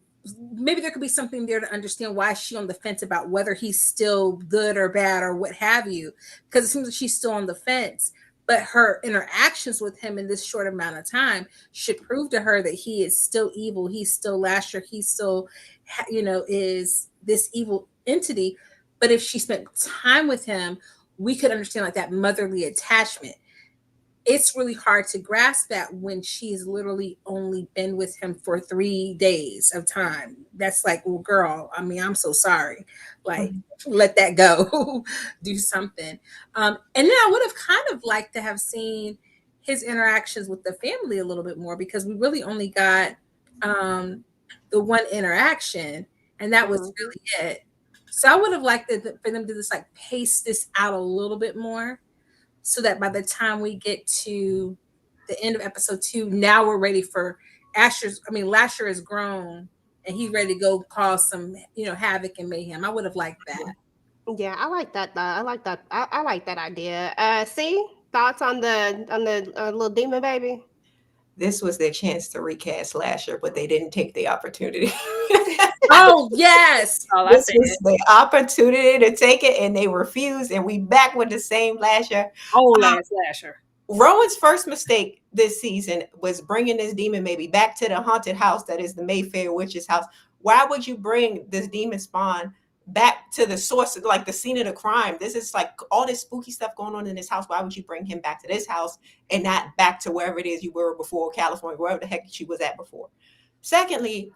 maybe there could be something there to understand why she's on the fence about whether he's still good or bad or what have you, because it seems like she's still on the fence, but her interactions with him in this short amount of time should prove to her that he is still evil, he's still Lasher, he's still is this evil entity. But if she spent time with him, we could understand like that motherly attachment. It's really hard to grasp that when she's literally only been with him for 3 days of time. That's like, well, girl, I mean, I'm so sorry. Like, let that go. Do something. And then I would have kind of liked to have seen his interactions with the family a little bit more, because we really only got the one interaction, and that was really it. So I would have liked for them to just like pace this out a little bit more, so that by the time we get to the end of episode 2, now we're ready for Lasher is grown and he's ready to go cause some, havoc and mayhem. I would have liked that. Yeah, I like that. I like that. I like that idea. See, thoughts on the little demon baby? This was their chance to recast Lasher, but they didn't take the opportunity. Oh yes, this was the opportunity to take it, and they refused. And we back with the same Lasher. Lasher. Rowan's first mistake this season was bringing this demon baby back to the haunted house that is the Mayfair witch's house. Why would you bring this demon spawn back to the source, like the scene of the crime? This is like all this spooky stuff going on in this house. Why would you bring him back to this house and not back to wherever it is you were before, California, wherever the heck she was at before? Secondly,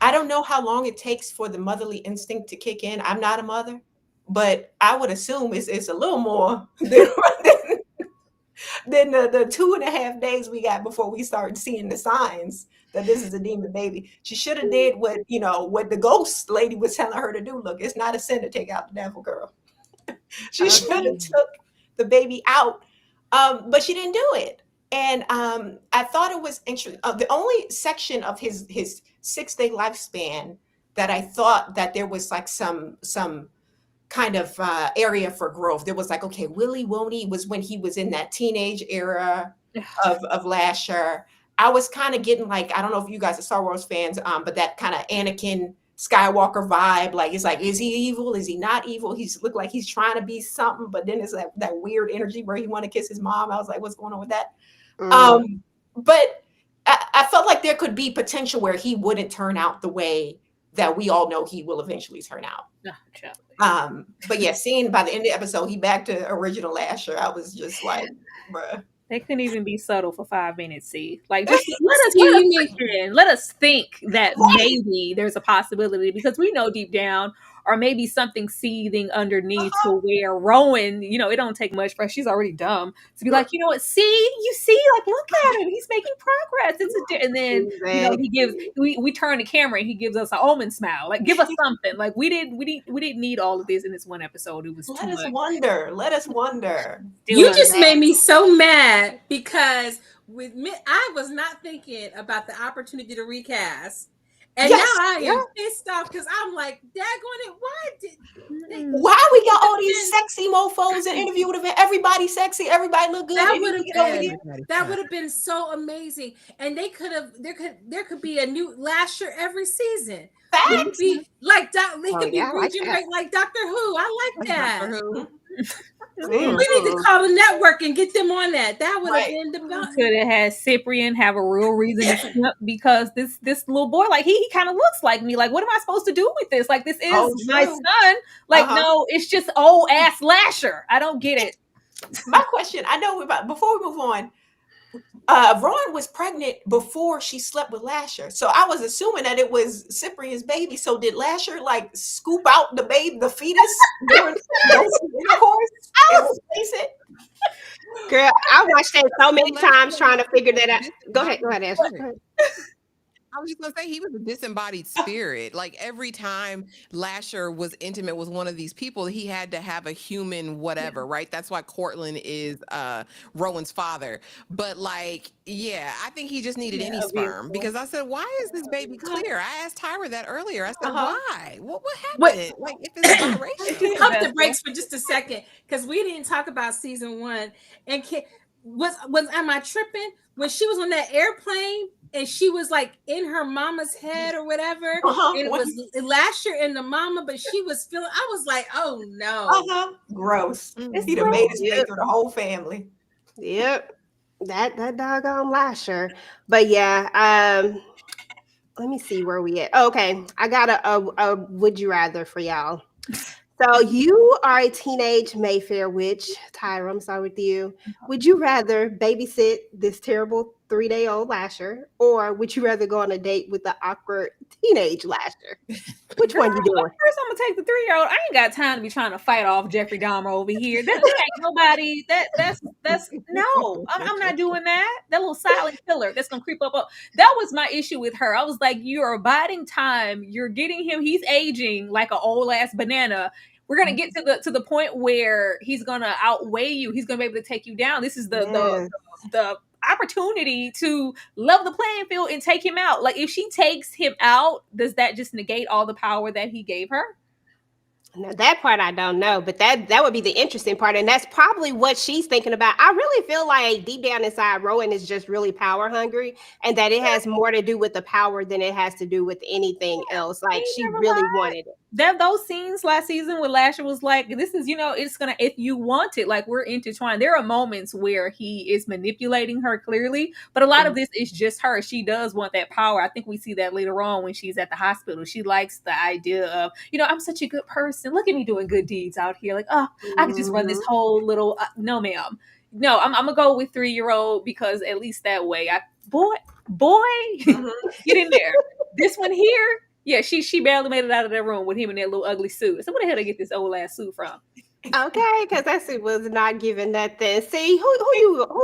I don't know how long it takes for the motherly instinct to kick in. I'm not a mother, but I would assume it's a little more than the 2.5 days we got before we started seeing the signs that this is a demon baby. She should have did what the ghost lady was telling her to do. Look, it's not a sin to take out the devil, girl. She should have took the baby out, but she didn't do it. And I thought it was interesting. The only section of his 6-day lifespan that I thought that there was like some kind of area for growth. There was like, okay, Willy Woney was when he was in that teenage era of Lasher. I was kind of getting like, I don't know if you guys are Star Wars fans, but that kind of Anakin Skywalker vibe. Like, it's like, is he evil? Is he not evil? He's looked like he's trying to be something, but then it's that weird energy where he want to kiss his mom. I was like, what's going on with that? But I felt like there could be potential where he wouldn't turn out the way that we all know he will eventually turn out. But yeah, seeing by the end of the episode, he back to original Lasher. I was just like, bruh. They couldn't even be subtle for 5 minutes. See, like, just let us think that maybe there's a possibility, because we know deep down or maybe something seething underneath to where Rowan, it don't take much for her. She's already dumb to be like, you know what? You see, like, look at him. He's making progress. And then, he gives, we turn the camera and he gives us an Omen smile. Like, give us something. Like, we didn't need all of this in this one episode. It was too much. Let us wonder. You just made me so mad because with me, I was not thinking about the opportunity to recast. And now I am pissed off because I'm like, daggone it, why we got all these sexy mofos in interview with them? Everybody sexy, everybody look good. That would have been so amazing. And there could be a new Lasher every season. He could be like regenerate like Doctor Who. I like that. We need to call the network and get them on that. That would have been the best. Could have had Cyprian have a real reason to snap because this little boy, like he kind of looks like me. Like, what am I supposed to do with this? Like, this is my son. Like, no, it's just old ass Lasher. I don't get it. My question, I know before we move on, Ron was pregnant before she slept with Lasher. So I was assuming that it was Cyprian's baby. So did Lasher like scoop out the fetus during intercourse and replace it? Girl, I watched that so many times trying to figure that out. Go ahead, Ashley. I was just gonna say he was a disembodied spirit. Like every time Lasher was intimate with one of these people, he had to have a human whatever, right? That's why Cortland is Rowan's father. But like, yeah, I think he just needed any sperm because I said, why is this baby clear? I asked Tyra that earlier. I said, why? What happened? Like, if it's biracial. Pump the brakes for just a second because we didn't talk about season 1. And am I tripping when she was on that airplane? And she was like in her mama's head or whatever. And it was Lasher and the mama, but she was feeling, I was like, oh no. Gross. He done made his way through the whole family. Yep. That doggone Lasher. But yeah, let me see where we at. Okay. I got a would you rather for y'all. So you are a teenage Mayfair witch. Tyra, I'm sorry with you. Would you rather babysit this terrible 3-day-old Lasher, or would you rather go on a date with the awkward teenage Lasher? Which one you doing? First, I'm gonna take the 3-year-old. I ain't got time to be trying to fight off Jeffrey Dahmer over here. That ain't nobody. That's no. I'm not doing that. That little silent killer that's gonna creep up. That was my issue with her. I was like, you're biding time. You're getting him. He's aging like an old ass banana. We're gonna get to the point where he's gonna outweigh you. He's gonna be able to take you down. This is the opportunity to level the playing field and take him out. Like, if she takes him out, does that just negate all the power that he gave her? Now, that part I don't know, but that would be the interesting part, and that's probably what she's thinking about. I really feel like deep down inside, Rowan is just really power hungry, and that it has more to do with the power than it has to do with anything else. Like, she really wanted it. Those scenes last season where Lasher was like, this is, it's gonna, if you want it, like, we're intertwined. There are moments where he is manipulating her clearly, but a lot of this is just her. She does want that power. I think we see that later on when she's at the hospital. She likes the idea of, I'm such a good person. Look at me doing good deeds out here. Like, I can just run this whole little, no ma'am. No, I'm gonna go with 3-year-old because at least that way, boy, get in there. This one here, yeah, she barely made it out of that room with him in that little ugly suit. So where the hell did I get this old ass suit from? Okay, because that suit was not giving nothing. See, who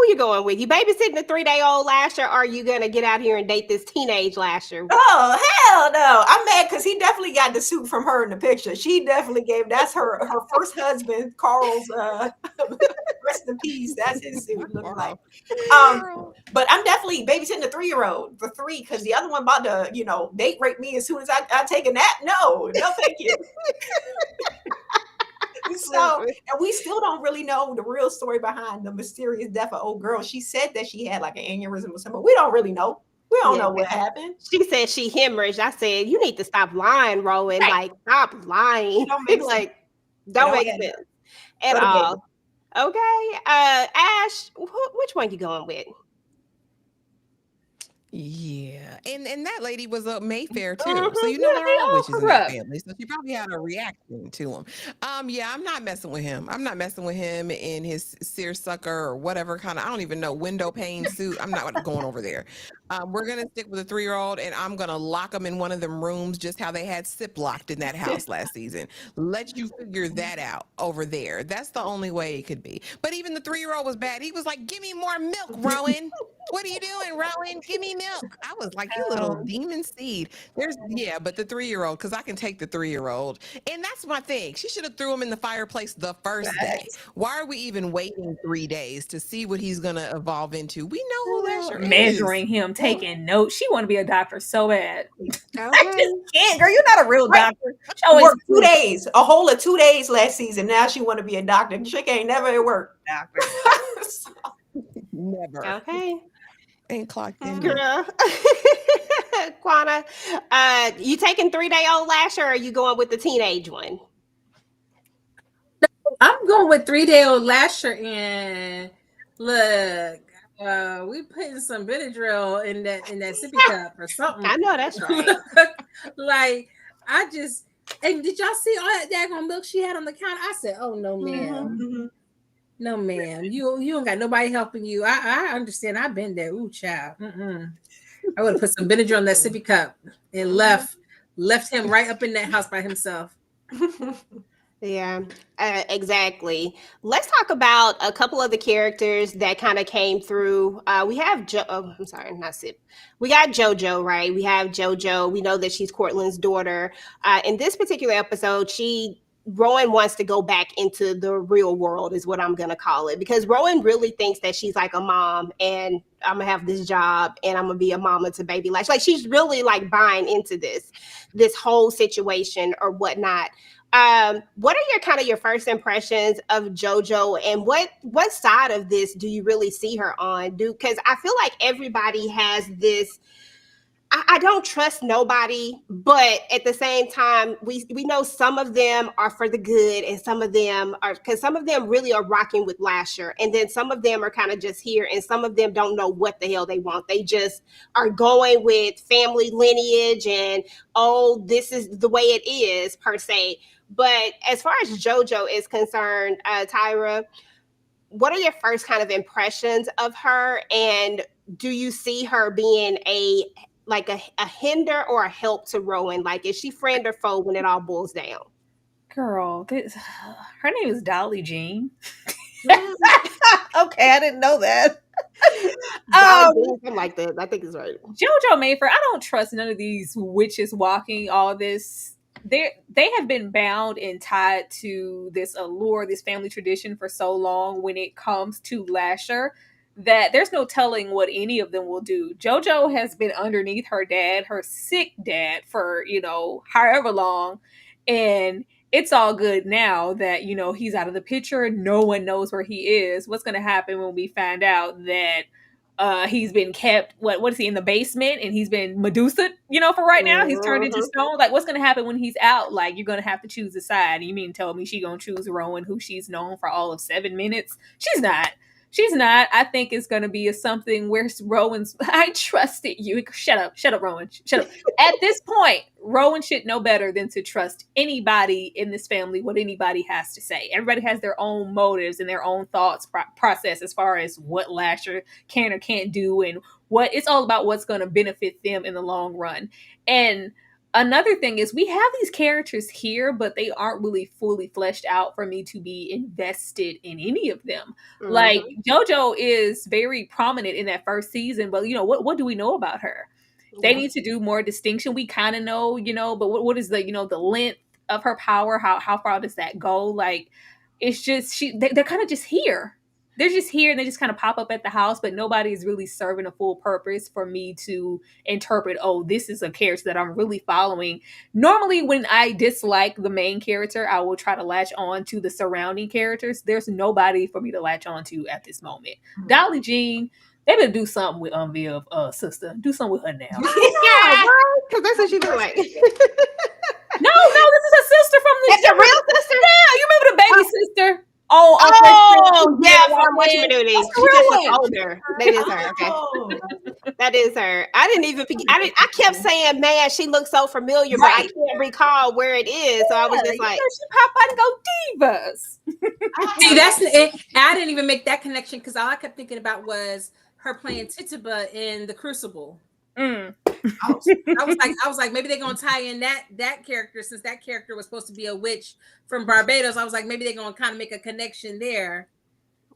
you going with? You babysitting the 3-day-old Lasher, or are you gonna get out here and date this teenage Lasher? Oh hell no! I'm mad because he definitely got the suit from her in the picture. She definitely that's her first husband, Carl's. Rest in peace. That's his suit. Looking like. But I'm definitely babysitting the 3-year-old for 3 because the other one about to date rape me as soon as I take a nap. No, thank you. So, and we still don't really know the real story behind the mysterious death of old girl. She said that she had like an aneurysm or something. We don't really know. We don't know what happened. She said she hemorrhaged. I said, you need to stop lying, Rowan. Right. Like, stop lying. Don't make sense. Don't make sense at all. Okay. Ash, which one you going with? Yeah, and that lady was a Mayfair too, so there are all witches in that family. So she probably had a reaction to him. Yeah, I'm not messing with him. I'm not messing with him in his seersucker or whatever kind of, I don't even know, window pane suit. I'm not going over there. We're gonna stick with a 3-year-old, and I'm gonna lock them in one of them rooms, just how they had Sip locked in that house last season. Let you figure that out over there. That's the only way it could be. But even the 3-year-old was bad. He was like, "Give me more milk, Rowan. What are you doing, Rowan? Give me milk." I was like, "You little demon seed." But the 3-year-old, because I can take the 3-year-old, and that's my thing. She should have threw him in the fireplace the first day. Why are we even waiting 3 days to see what he's gonna evolve into? We know who Lasher is. Measuring him, taking notes. She want to be a doctor so bad. I Okay. just can't, girl. You're not a real Right. doctor. She always Worked 2 days, a whole of 2 days last season. Now she want to be a doctor. Chick ain't never at work. doctor. Never. Okay. Ain't clocked in. Girl. Quana, you taking 3-day-old Lasher, or are you going with the teenage one? I'm going with 3-day-old Lasher, and look, we putting some Benadryl in that sippy cup or something. I know that's right. Like, and did y'all see all that daggone milk she had on the counter? I said, "Oh no, ma'am, Mhm. no, ma'am, you don't got nobody helping you." I understand. I've been there. Ooh, child. I would have put some Benadryl in that sippy cup and left him right up in that house by himself. Yeah, exactly. Let's talk about a couple of the characters that kind of came through. We have I'm sorry, not Sip. We got JoJo, right? We have JoJo. We know that she's Cortland's daughter. In this particular episode, Rowan wants to go back into the real world, is what I'm going to call it, because Rowan really thinks that she's like a mom, and I'm going to have this job, and I'm going to be a mama to baby Lash. Like, she's really like buying into this whole situation or whatnot. What are your first impressions of JoJo, and what side of this do you really see her on? Because I feel like everybody has this, I don't trust nobody, but at the same time, we know some of them are for the good, and some of them are, because some of them really are rocking with Lasher, and then some of them are kind of just here, and some of them don't know what the hell they want. They just are going with family lineage, and oh, this is the way it is per se. But as far as JoJo is concerned, Tyra, what are your first kind of impressions of her, and do you see her being a hinder or a help to Rowan? Like, is she friend or foe when it all boils down? Girl, her name is Dolly Jean. Mm. Okay, I didn't know that. Something like that. I think it's right. JoJo Mayfair, I don't trust none of these witches walking all this. They have been bound and tied to this allure, this family tradition for so long when it comes to Lasher, that there's no telling what any of them will do. JoJo has been underneath her dad, her sick dad, for, however long. And it's all good now that, he's out of the picture. No one knows where he is. What's going to happen when we find out that he's been kept, what is he, in the basement, and he's been Medusa, for right now? He's turned into stone. Like, what's going to happen when he's out? Like, you're going to have to choose a side. You mean tell me she going to choose Rowan, who she's known for all of 7 minutes? She's not. I think it's going to be something where Rowan's, I trusted you. Shut up, Rowan. Shut up. At this point, Rowan should know better than to trust anybody in this family, what anybody has to say. Everybody has their own motives and their own thoughts process as far as what Lasher can or can't do, and what it's all about what's going to benefit them in the long run. And another thing is, we have these characters here, but they aren't really fully fleshed out for me to be invested in any of them. Mm-hmm. Like, JoJo is very prominent in that first season, but what do we know about her? They need to do more distinction. We kind of know, but what is the, the length of her power? How far does that go? Like, it's just, they're kind of just here. They're just here, and they just kind of pop up at the house, but nobody is really serving a full purpose for me to interpret, oh, this is a character that I'm really following. Normally, when I dislike the main character, I will try to latch on to the surrounding characters. There's nobody for me to latch on to at this moment. Mm-hmm. Dolly Jean, they better do something with Viv, sister. Do something with her now. Yeah, because that's what she look like. No, this is her sister from the. That's a real sister. Yeah, you remember the baby sister? Oh, yeah, from Watch Me Do This. She just looks older. That is her. Okay, that is her. I didn't even. I kept saying, man, she looks so familiar, but I can't recall where it is. So I was just like, she pop out and go divas. See, that's it. I didn't even make that connection, because all I kept thinking about was her playing Tituba in The Crucible. Mm. Oh, I was like, maybe they're gonna tie in that character, since that character was supposed to be a witch from Barbados. I was like, maybe they're gonna kind of make a connection there.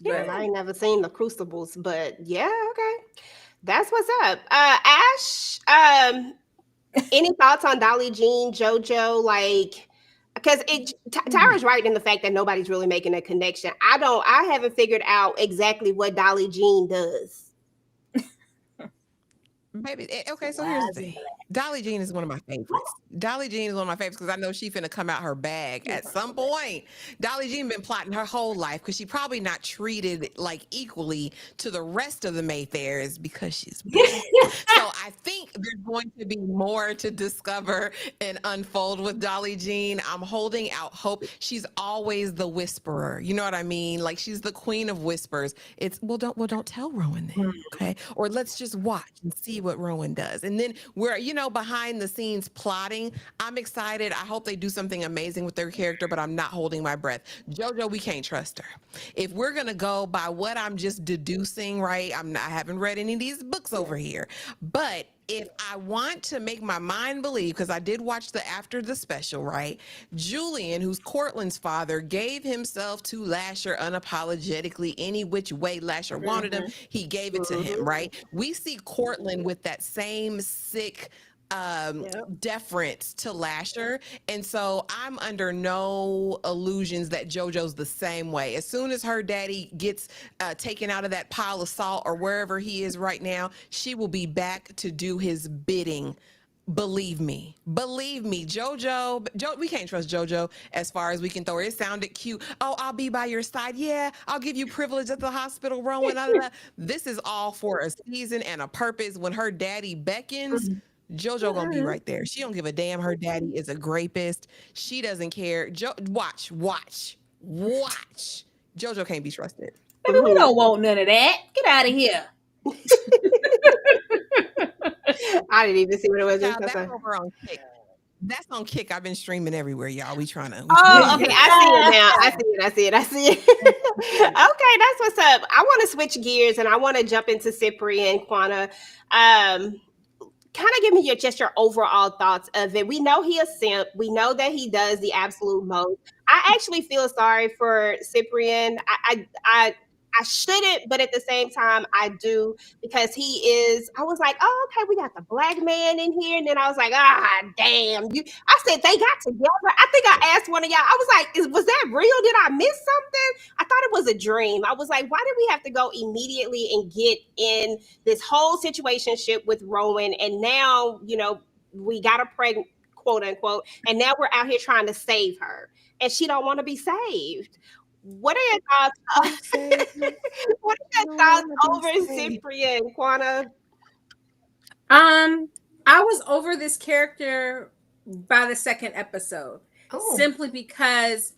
Well, But I ain't never seen the Crucibles, but yeah, okay. That's what's up. Ash, any thoughts on Dolly Jean, JoJo? Like, because Tyra's right in the fact that nobody's really making a connection. I haven't figured out exactly what Dolly Jean does. Baby, okay, so here's the thing. Dolly Jean is one of my favorites. Dolly Jean is one of my favorites because I know she finna come out her bag at some point. Dolly Jean been plotting her whole life because she probably not treated like equally to the rest of the Mayfairs because she's black. So I think there's going to be more to discover and unfold with Dolly Jean. I'm holding out hope. She's always the whisperer. You know what I mean? Like she's the queen of whispers. It's don't tell Rowan then, okay? Or let's just watch and see what Rowan does. And then we're, behind the scenes plotting. I'm excited. I hope they do something amazing with their character, but I'm not holding my breath. JoJo, we can't trust her. If we're gonna go by what I'm just deducing, right? I haven't read any of these books over here, but if I want to make my mind believe, because I did watch the after the special, right? Julian, who's Cortland's father, gave himself to Lasher unapologetically, any which way Lasher wanted him, he gave it to him, right? We see Cortland with that same sick deference to Lasher. And so I'm under no illusions that JoJo's the same way. As soon as her daddy gets taken out of that pile of salt or wherever he is right now, she will be back to do his bidding. Believe me, JoJo, we can't trust JoJo as far as we can throw her. It sounded cute. Oh, I'll be by your side. Yeah, I'll give you privilege at the hospital, Rowan. This is all for a season and a purpose. When her daddy beckons, JoJo gonna be right there. She don't give a damn. Her daddy is a rapist. She doesn't care. Watch. JoJo can't be trusted. Baby, we don't want none of that. Get out of here. I didn't even see what it was. Child, that's over on Kick. That's on Kick. I've been streaming everywhere, y'all. We trying to. Oh, okay. I see it now. I see it. Okay, that's what's up. I want to switch gears and I want to jump into Cyprian, Quana. Kind of give me your overall thoughts of it. We know he a simp. We know that he does the absolute most. I actually feel sorry for Cyprian. I shouldn't, but at the same time, I do, because he is. I was like, oh, okay, we got the black man in here, and then I was like, damn, I said they got together. I think I asked one of y'all. I was like, was that real? Did I miss something? I thought it was a dream. I was like, why did we have to go immediately and get in this whole situationship with Rowan, and now we got her pregnant, quote unquote, and now we're out here trying to save her, and she don't want to be saved. What are your thoughts? What are your thoughts over Cyprian, Quana? I was over this character by the second episode, simply because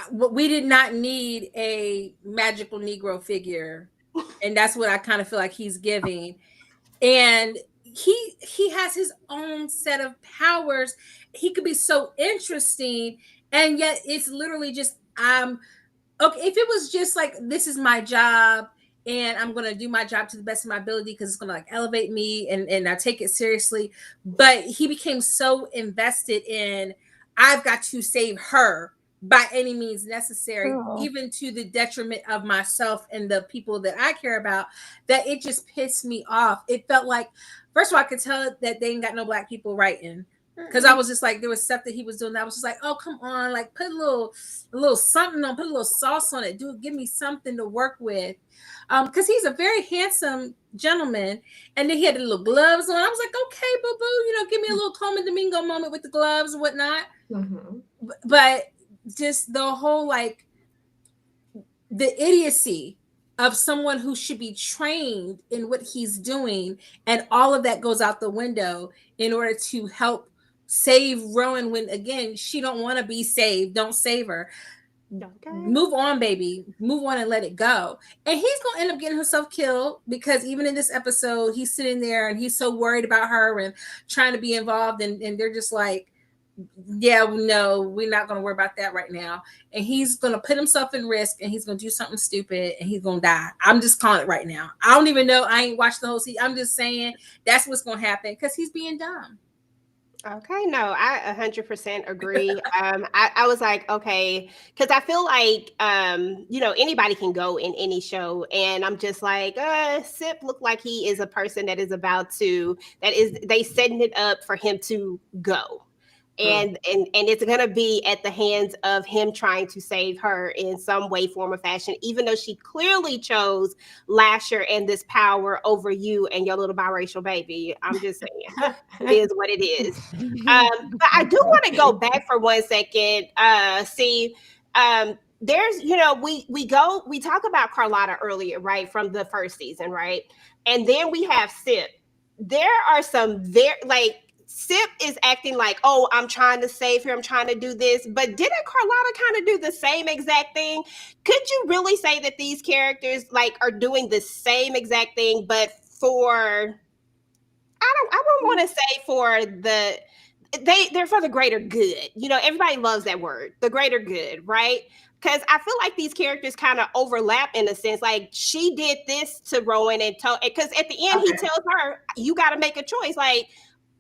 we did not need a magical Negro figure, and that's what I kind of feel like he's giving. And he has his own set of powers. He could be so interesting, and yet it's literally just okay. If it was just like, this is my job and I'm gonna do my job to the best of my ability because it's gonna like elevate me and I take it seriously. But he became so invested in, I've got to save her by any means necessary, even to the detriment of myself and the people that I care about, that it just pissed me off. It felt like, first of all, I could tell that they ain't got no black people writing. Because I was just like, there was stuff that he was doing that I was just like, oh, come on, like put a little something on, put a little sauce on it, give me something to work with. Because he's a very handsome gentleman, and then he had the little gloves on. I was like, okay, boo boo, give me a little Coleman Domingo moment with the gloves and whatnot. But just the whole, like, the idiocy of someone who should be trained in what he's doing, and all of that goes out the window in order to help save Rowan, when again she don't want to be saved. Don't save her. Okay. Move on, baby. Move on and let it go. And he's gonna end up getting himself killed, because even in this episode, he's sitting there and he's so worried about her and trying to be involved, and they're just like, yeah, no, we're not going to worry about that right now. And he's going to put himself in risk, and he's going to do something stupid, and he's going to die. I'm just calling it right now. I don't even know. I ain't watched the whole season. I'm just saying that's what's going to happen because he's being dumb. Okay, no, I 100% agree. I was like, okay, because I feel like, anybody can go in any show, and I'm just like, Sip looked like he is a person that is they setting it up for him to go. And it's gonna be at the hands of him trying to save her in some way, form, or fashion, even though she clearly chose Lasher and this power over you and your little biracial baby. I'm just saying, it is what it is. But I do want to go back for 1 second. There's, we talk about Carlotta earlier, right, from the first season, right, and then we have Sip. There are some very like Sip is acting like, oh, I'm trying to save her, I'm trying to do this, but didn't Carlotta kind of do the same exact thing? Could you really say that these characters like are doing the same exact thing, but for I don't want to say for they're for the greater good. Everybody loves that word, the greater good, right? Because I feel like these characters kind of overlap in a sense. Like she did this to Rowan and because at the end he tells her, you got to make a choice. Like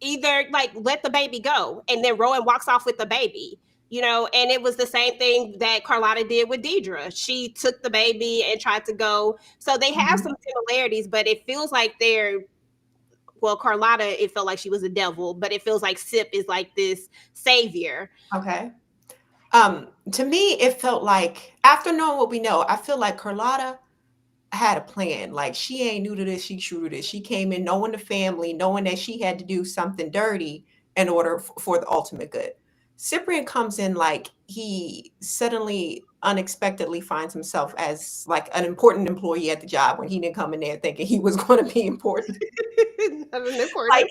either like let the baby go, and then Rowan walks off with the baby. And it was the same thing that Carlotta did with Deidre. She took the baby and tried to go. So they have some similarities, but it feels like Carlotta, it felt like she was a devil, but it feels like Sip is like this savior. Okay. To me, it felt like after knowing what we know, I feel like Carlotta had a plan. Like she ain't new to this, she true to this. She came in knowing the family, knowing that she had to do something dirty in order for the ultimate good. Cyprian comes in like he suddenly unexpectedly finds himself as like an important employee at the job when he didn't come in there thinking he was going to be important. Like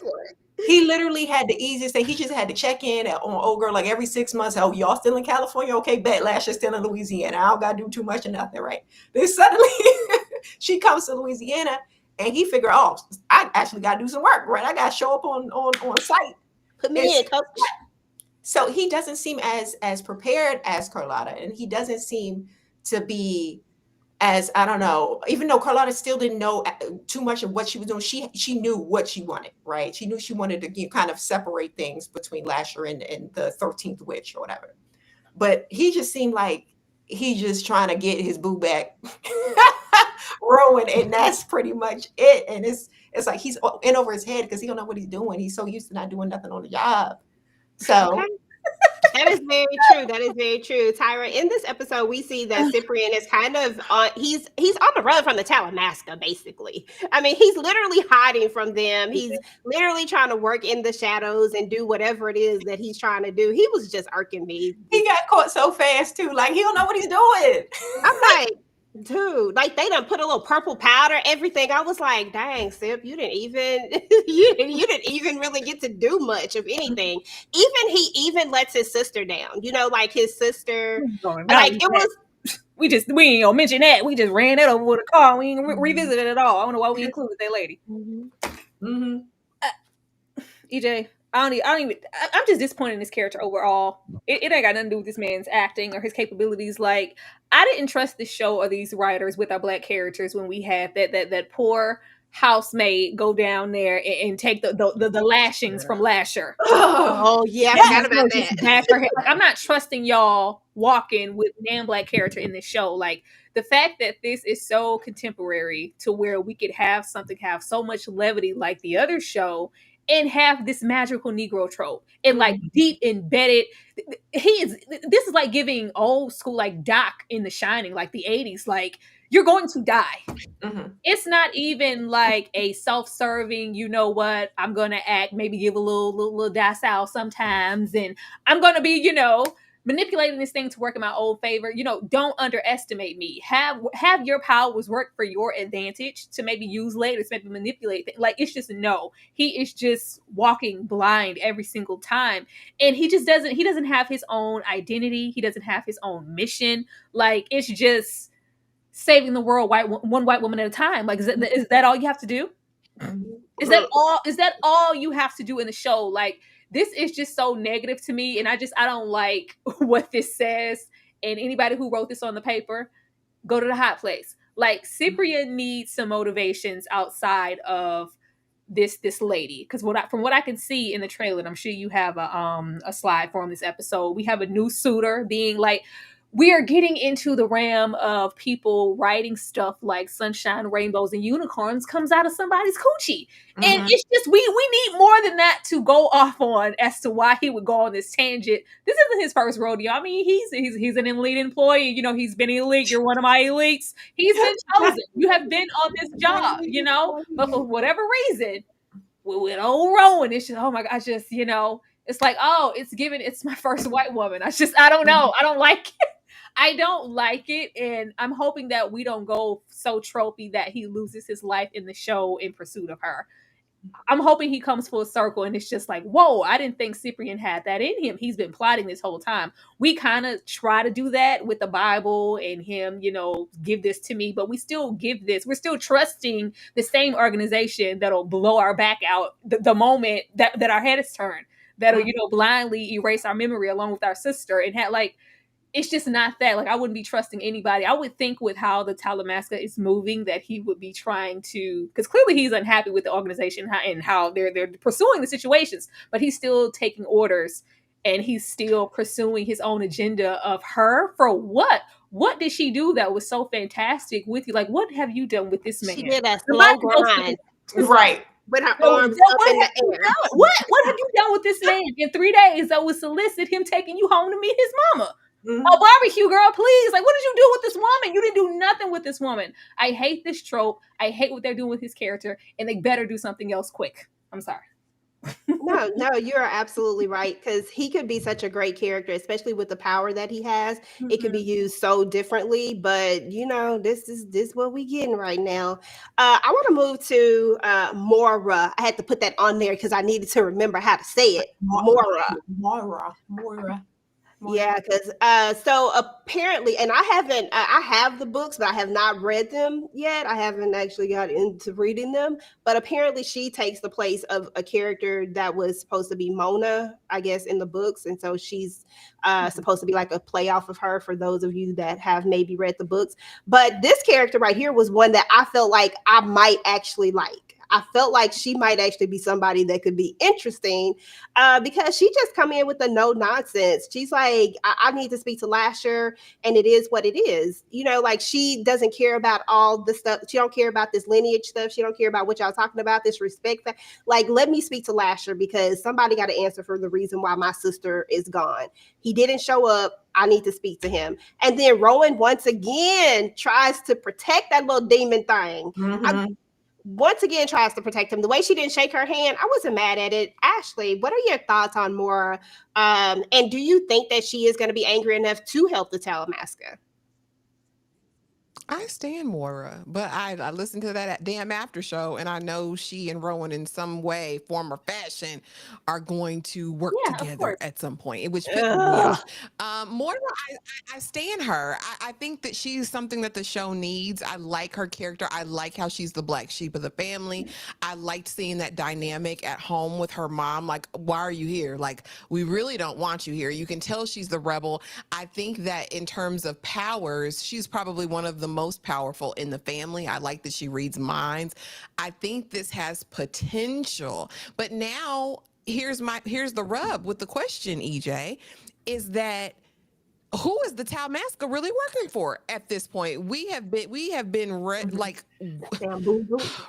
he literally had the easiest thing. He just had to check in on old girl like every 6 months. Oh, y'all still in California? Okay, bet. Lash is still in Louisiana. I don't gotta do too much or nothing, right? Then suddenly she comes to Louisiana and he figured, oh, I actually gotta do some work, right? I gotta show up on site. Put me in, coach. So he doesn't seem as prepared as Carlotta, and he doesn't seem to be as, I don't know, even though Carlotta still didn't know too much of what she was doing, she knew what she wanted, right? She knew she wanted to kind of separate things between Lasher and the 13th witch or whatever. But he just seemed like he just trying to get his boo back, Rowan, and that's pretty much it. And it's like he's in over his head because he don't know what he's doing. He's so used to not doing nothing on the job. So okay. That is very true. That is very true. Tyra, in this episode, we see that Cyprian is kind of he's on the run from the Talamasca, basically. I mean, he's literally hiding from them. He's literally trying to work in the shadows and do whatever it is that he's trying to do. He was just irking me. He got caught so fast too. Like he don't know what he's doing. I'm like, dude, like they done put a little purple powder, everything. I was like, dang, Sip, you didn't even you didn't even really get to do much of anything. He even lets his sister down. Like his sister, like it was. We ain't gonna mention that. We just ran that over with a car. We ain't revisited it at all. I don't know why we included that lady. EJ, I'm just disappointed in this character overall. It ain't got nothing to do with this man's acting or his capabilities. Like, I didn't trust this show or these writers with our black characters when we had that poor housemaid go down there and take the lashings from Lasher. Oh yeah, I forgot about that. Like, I'm not trusting y'all walking with non-black character in this show. Like, the fact that this is so contemporary to where we could have something have so much levity like the other show and have this magical Negro trope and like deep embedded. This is like giving old school like Doc in The Shining, like the 80s. Like, you're going to die. It's not even like a self-serving, you know what, I'm gonna act, maybe give a little docile sometimes, and I'm gonna be, manipulating this thing to work in my old favor. Don't underestimate me. Have your powers work for your advantage to maybe use later, to maybe manipulate things. Like, it's just no. He is just walking blind every single time. And he doesn't have his own identity. He doesn't have his own mission. Like, it's just saving the world one white woman at a time. Like, is that all you have to do? Is that all you have to do in the show? Like, this is just so negative to me, and I don't like what this says. And anybody who wrote this on the paper, go to the hot place. Like Cyprian needs some motivations outside of this lady, because from what I can see in the trailer, and I'm sure you have a slide from this episode, we have a new suitor being like, we are getting into the realm of people writing stuff like sunshine, rainbows, and unicorns comes out of somebody's coochie. And Mhm. it's just we need more than that to go off on as to why he would go on this tangent. This isn't his first rodeo. I mean, he's an elite employee. You know, he's been elite. You're one of my elites. He's been chosen. You have been on this job, you know, but for whatever reason, with old Rowan, it's just, oh my god, it's like, oh, it's my first white woman. I don't know. I don't like it. I don't like it, and I'm hoping that we don't go so tropey that he loses his life in the show in pursuit of her. I'm hoping he comes full circle and it's just like, whoa, I didn't think Cyprian had that in him. He's been plotting this whole time. We kind of try to do that with the Bible and him, give this to me, but we still give this. We're still trusting the same organization that'll blow our back out the moment that our head is turned, that'll, blindly erase our memory along with our sister and had like, it's just not that. Like, I wouldn't be trusting anybody. I would think with how the Talamasca is moving that he would be trying to, because clearly he's unhappy with the organization and how they're pursuing the situations, but he's still taking orders and he's still pursuing his own agenda of her for what? What did she do that was so fantastic with you? Like, what have you done with this man? She did a slow grind Right. with her So, arms so up what in have the you air. done? What have you done with this man in 3 days that would solicit him taking you home to meet his mama? Mhm. Oh, barbecue girl, please. Like, what did you do with this woman? You didn't do nothing with this woman. I hate this trope. I hate what they're doing with his character, and they better do something else quick. I'm sorry. No, you're absolutely right. Because he could be such a great character, especially with the power that he has. It could be used so differently, but this is what we getting right now. I want to move to Mora. I had to put that on there because I needed to remember how to say it. Mora. Moira. Yeah, because so apparently, and I have the books, but I have not read them yet. I haven't actually got into reading them, but apparently she takes the place of a character that was supposed to be Mona, I guess, in the books. And so she's supposed to be like a play off of her for those of you that have maybe read the books. But this character right here was one that I felt like I might actually like. I felt like she might actually be somebody that could be interesting because she just come in with the no nonsense. She's like, I need to speak to Lasher, and it is what it is. Like she doesn't care about all the stuff. She don't care about this lineage stuff. She don't care about what y'all talking about, this respect. Like, let me speak to Lasher because somebody got to answer for the reason why my sister is gone. He didn't show up. I need to speak to him. And then Rowan once again tries to protect that little demon thing. Mhm. Once again tries to protect him. The way she didn't shake her hand, I wasn't mad at it. Ashley, what are your thoughts on Mora? And do you think that she is going to be angry enough to help the Talamasca? I stand Moira, but I listened to that damn after show, and I know she and Rowan in some way, form, or fashion are going to work Yeah, of together course. at some point, which pisses me off. Moira, I stand her. I think that she's something that the show needs. I like her character. I like how she's the black sheep of the family. I liked seeing that dynamic at home with her mom. Like, why are you here? Like, we really don't want you here. You can tell she's the rebel. I think that in terms of powers, she's probably one of the most powerful in the family. I like that she reads minds. I think this has potential. But now here's the rub with the question, EJ, is that who is the Talmasca really working for at this point? We have been like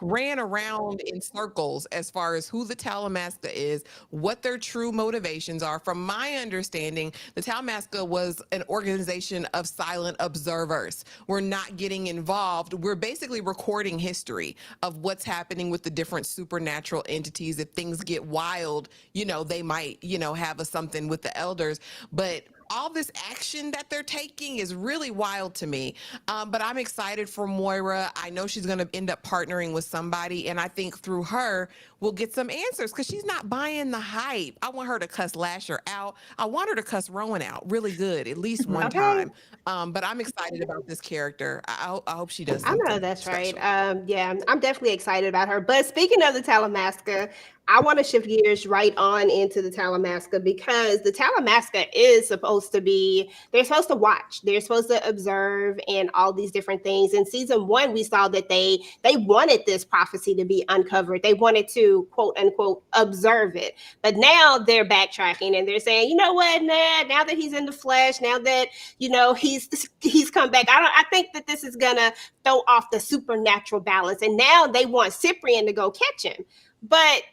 ran around in circles as far as who the Talamasca is, what their true motivations are. From my understanding, the Talamasca was an organization of silent observers. We're not getting involved. We're basically recording history of what's happening with the different supernatural entities. If things get wild, they might, have something with the elders. But all this action that they're taking is really wild to me. But I'm excited for Moira. I know she's going to end up partnering with somebody. And I think through her, we'll get some answers because she's not buying the hype. I want her to cuss Lasher out. I want her to cuss Rowan out really good, at least one time. But I'm excited about this character. I hope she does I something know that's special. right. Yeah, I'm definitely excited about her. But speaking of the Talamasca, I want to shift gears right on into the Talamasca because the Talamasca is supposed to be, they're supposed to watch, they're supposed to observe and all these different things. In season one, we saw that they wanted this prophecy to be uncovered. They wanted to quote unquote observe it. But now they're backtracking and they're saying, you know what, nah, now that he's in the flesh, now that he's come back, I think that this is gonna throw off the supernatural balance. And now they want Cyprian to go catch him. But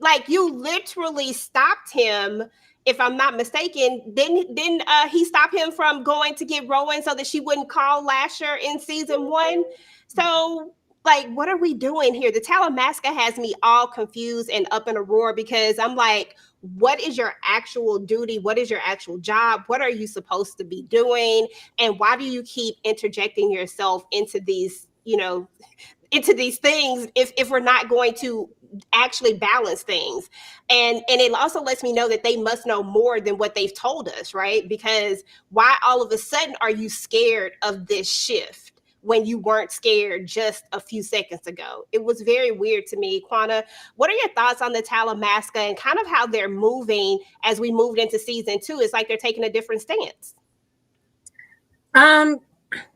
like you literally stopped him, if I'm not mistaken. Didn't he stop him from going to get Rowan so that she wouldn't call Lasher in season one? So like, what are we doing here? The Talamasca has me all confused and up in a roar because I'm like, what is your actual duty? What is your actual job? What are you supposed to be doing? And why do you keep interjecting yourself into these, into these things if we're not going to actually balance things? And it also lets me know that they must know more than what they've told us, right? Because why all of a sudden are you scared of this shift when you weren't scared just a few seconds ago? It was very weird to me. Quana, what are your thoughts on the Talamasca and kind of how they're moving as we moved into season two? It's like they're taking a different stance.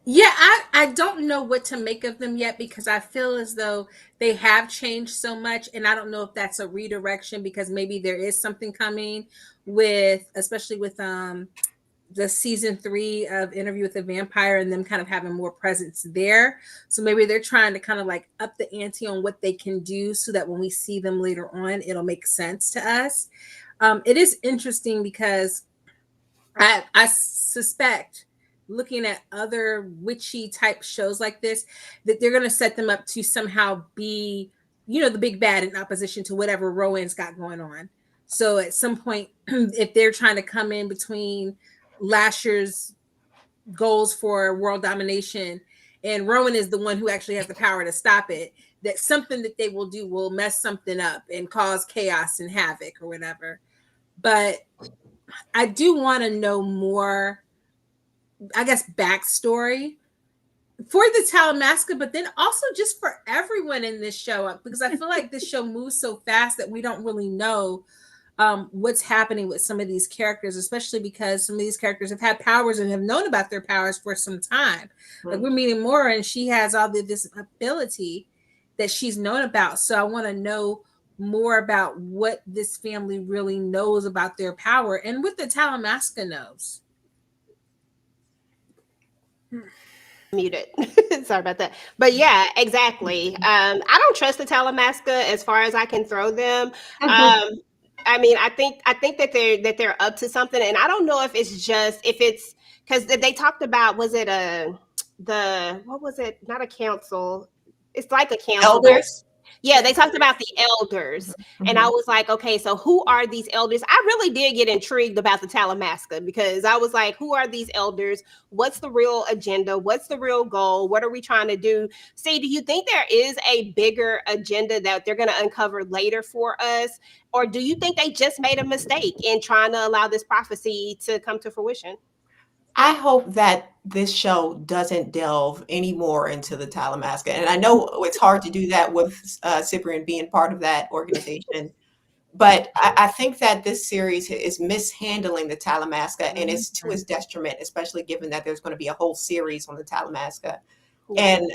Yeah, I don't know what to make of them yet because I feel as though they have changed so much, and I don't know if that's a redirection because maybe there is something coming with, especially with the season 3 of Interview with the Vampire and them kind of having more presence there. So maybe they're trying to kind of like up the ante on what they can do so that when we see them later on, it'll make sense to us. It is interesting because I suspect, looking at other witchy type shows like this, that they're going to set them up to somehow be, the big bad in opposition to whatever Rowan's got going on. So at some point, if they're trying to come in between Lasher's goals for world domination and Rowan is the one who actually has the power to stop it, that something that they will do will mess something up and cause chaos and havoc or whatever. But I do want to know more, I guess, backstory for the Talamasca, but then also just for everyone in this show, because I feel like this show moves so fast that we don't really know what's happening with some of these characters, especially because some of these characters have had powers and have known about their powers for some time. Like we're meeting Maura and she has all this ability that she's known about. So I want to know more about what this family really knows about their power and what the Talamasca knows. Muted. Sorry about that. But yeah, exactly. I don't trust the Talamasca as far as I can throw them. I mean, I think that they're up to something, and I don't know if it's because they talked about, was it what was it? Not a council. It's like a council. Elders. Yeah, they talked about the elders. Mm-hmm. And I was like, okay, so who are these elders? I really did get intrigued about the Talamasca because I was like, who are these elders? What's the real agenda? What's the real goal? What are we trying to do? See, do you think there is a bigger agenda that they're going to uncover later for us? Or do you think they just made a mistake in trying to allow this prophecy to come to fruition? I hope that this show doesn't delve any more into the Talamasca. And I know it's hard to do that with Cyprian being part of that organization. But I think that this series is mishandling the Talamasca, and it's to its detriment, especially given that there's going to be a whole series on the Talamasca. And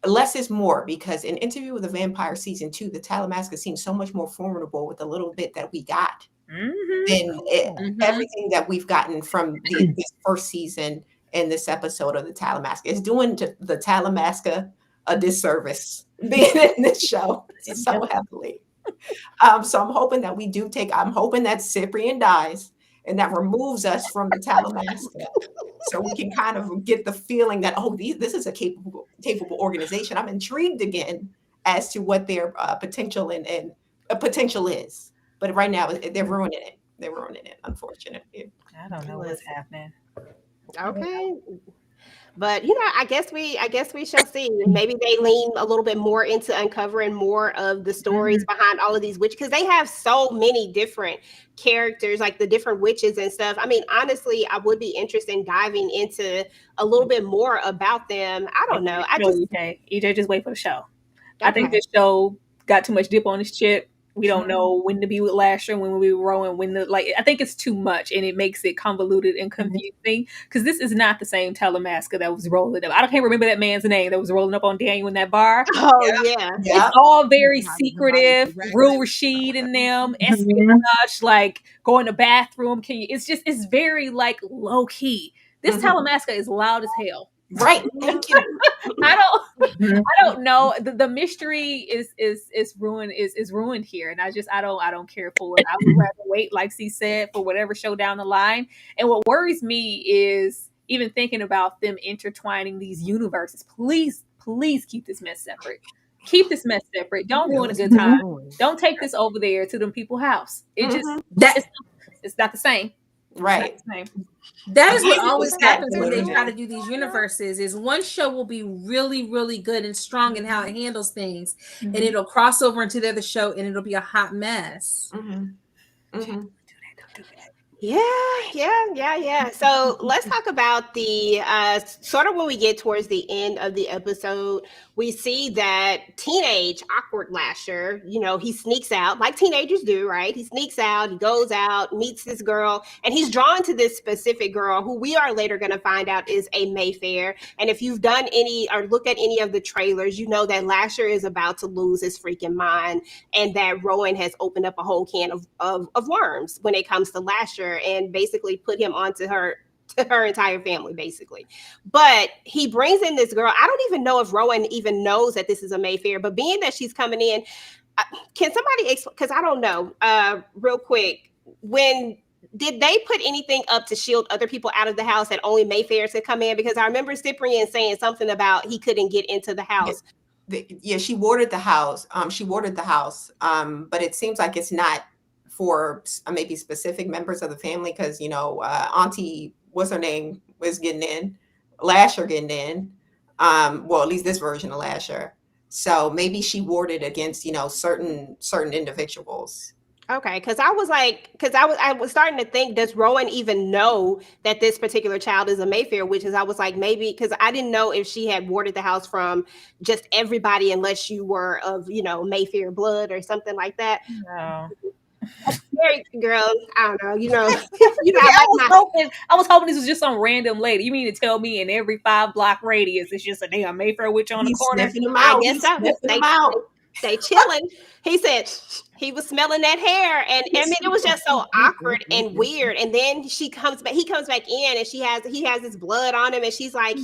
less is more, because in Interview with the Vampire season 2, the Talamasca seems so much more formidable with the little bit that we got than everything that we've gotten from this first season and this episode of the Talamasca. It's doing the Talamasca a disservice being in this show so heavily. So I'm hoping that I'm hoping that Cyprian dies and that removes us from the Talamasca so we can kind of get the feeling that, this is a capable organization. I'm intrigued again as to what their potential and potential is. But right now, they're ruining it. They're ruining it, unfortunately. I don't know what's happening. Okay. But I guess we shall see. Maybe they lean a little bit more into uncovering more of the stories behind all of these witches, because they have so many different characters, like the different witches and stuff. I mean, honestly, I would be interested in diving into a little bit more about them. I don't know. EJ, just wait for the show. Okay. I think this show got too much dip on his chip, We don't know when to be with Lasher, when we were Rowan, when the like. I think it's too much, and it makes it convoluted and confusing because this is not the same Telemasker that was rolling up. I can't remember that man's name that was rolling up on Daniel in that bar. Oh yeah. It's all very Body- the body secretive. was Real ragged. Rashid and them, espionage, like go in the bathroom. Can you? It's very like low key. This Telemasker is loud as hell. Right. Thank you. I don't know. The mystery is ruined is ruined here, and I don't care for it. I would rather wait, like C said, for whatever show down the line. And what worries me is even thinking about them intertwining these universes. Please keep this mess separate. Keep this mess separate. Don't ruin a good time. Don't take this over there to them people's house. It just it's not the same. Right. It's not the same. That is what Maybe always it's happens that when they good. try to do these universes is one show will be really, really good and strong in how it handles things, and it'll cross over into the other show and it'll be a hot mess. Yeah. So let's talk about the sort of when we get towards the end of the episode, we see that teenage awkward Lasher, he sneaks out like teenagers do, right? He sneaks out, he goes out, meets this girl, and he's drawn to this specific girl who we are later going to find out is a Mayfair. And if you've done any or looked at any of the trailers, you know that Lasher is about to lose his freaking mind and that Rowan has opened up a whole can of worms when it comes to Lasher and basically put him onto her entire family, basically. But he brings in this girl. I don't even know if Rowan even knows that this is a Mayfair, but being that she's coming in, can somebody explain? Because I don't know. Real quick, when did they put anything up to shield other people out of the house that only Mayfairs could come in? Because I remember Cyprian saying something about he couldn't get into the house. Yeah, she warded the house. But it seems like it's not for maybe specific members of the family because Auntie, what's her name, was getting in, Lasher getting in. Well, at least this version of Lasher. So maybe she warded against certain individuals. Okay, because I was starting to think, does Rowan even know that this particular child is a Mayfair? Which is, I was like, maybe, because I didn't know if she had warded the house from just everybody unless you were of Mayfair blood or something like that. No. Very girl, I don't know. I was hoping this was just some random lady. You mean to tell me in every 5-block radius it's just a damn Mayfair witch on the corner? Sniffing them out. I guess so. They chilling. He said he was smelling that hair, and I mean it was just so awkward and weird. And then he comes back in, and he has his blood on him, and she's like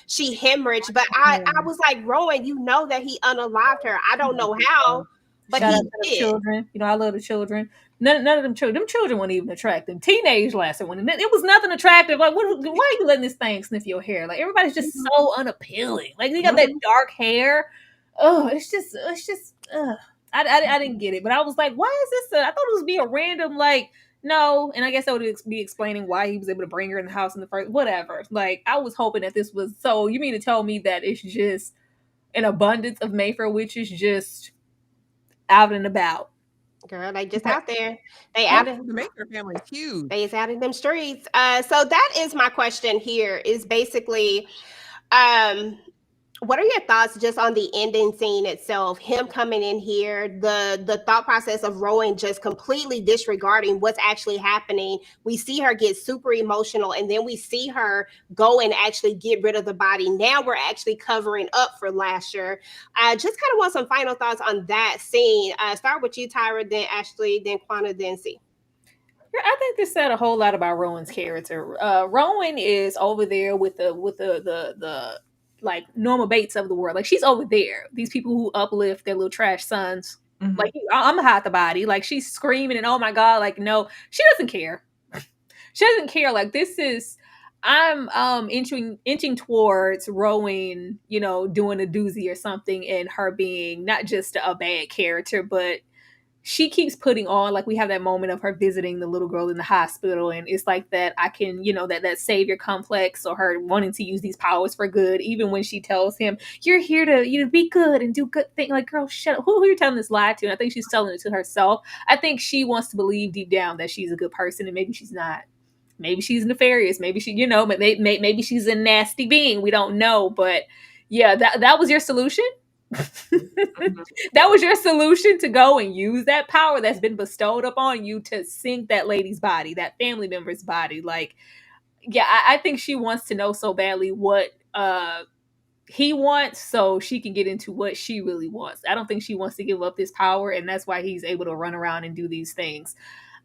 she hemorrhaged. But I was like, Rowan, you know that he unalived her. I don't know how, but Shout he out to the did. children. I love the children. None of them children. Them children weren't even attractive. Teenage Lasser, it was nothing attractive. Like, why are you letting this thing sniff your hair? Like, everybody's just so unappealing. Like, they got that dark hair. Oh, it's just. I didn't get it, but I was like, why is this? I thought it was be a random no. And I guess I would be explaining why he was able to bring her in the house in the first. Whatever. Like, I was hoping that this was. So you mean to tell me that it's just an abundance of Mayfair witches just out and about? Girl, they just out there. They Yeah, out in the Mayfair family is huge. they is out in them streets. So that is my question here. Is basically, what are your thoughts just on the ending scene itself? Him coming in here, the thought process of Rowan just completely disregarding what's actually happening. We see her get super emotional, and then we see her go and actually get rid of the body. Now we're actually covering up for Lasher. I just kind of want some final thoughts on that scene. Start with you, Tyra, then Ashley, then Quana, then C. I think this said a whole lot about Rowan's character. Rowan is over there with the like Norma Bates of the world. Like, she's over there. These people who uplift their little trash sons. Mm-hmm. Like, I'm a hot the body. Like, she's screaming and oh my god, like, no, she doesn't care. She doesn't care. Like, this is, I'm inching towards Rowan, doing a doozy or something, and her being not just a bad character, but she keeps putting on, like, we have that moment of her visiting the little girl in the hospital, and it's like that I can, that savior complex, or her wanting to use these powers for good, even when she tells him, you're here to be good and do good things. Like, girl, shut up. Who are you telling this lie to? And I think she's telling it to herself. I think she wants to believe deep down that she's a good person, and maybe she's not. Maybe she's nefarious. Maybe she, maybe she's a nasty being. We don't know. But yeah, that was your solution? That was your solution, to go and use that power that's been bestowed upon you to sink that lady's body, that family member's body. Like, yeah, I think she wants to know so badly what he wants, so she can get into what she really wants. I don't think she wants to give up this power, and that's why he's able to run around and do these things.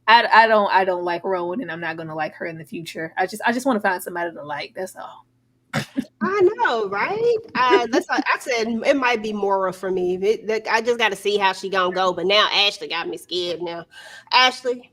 I don't like Rowan, and I'm not gonna like her in the future. I just want to find somebody to like. That's all. I know, right? That's what I said. It might be Mora for me. I just got to see how she gonna go. But now Ashley got me scared. Now, Ashley,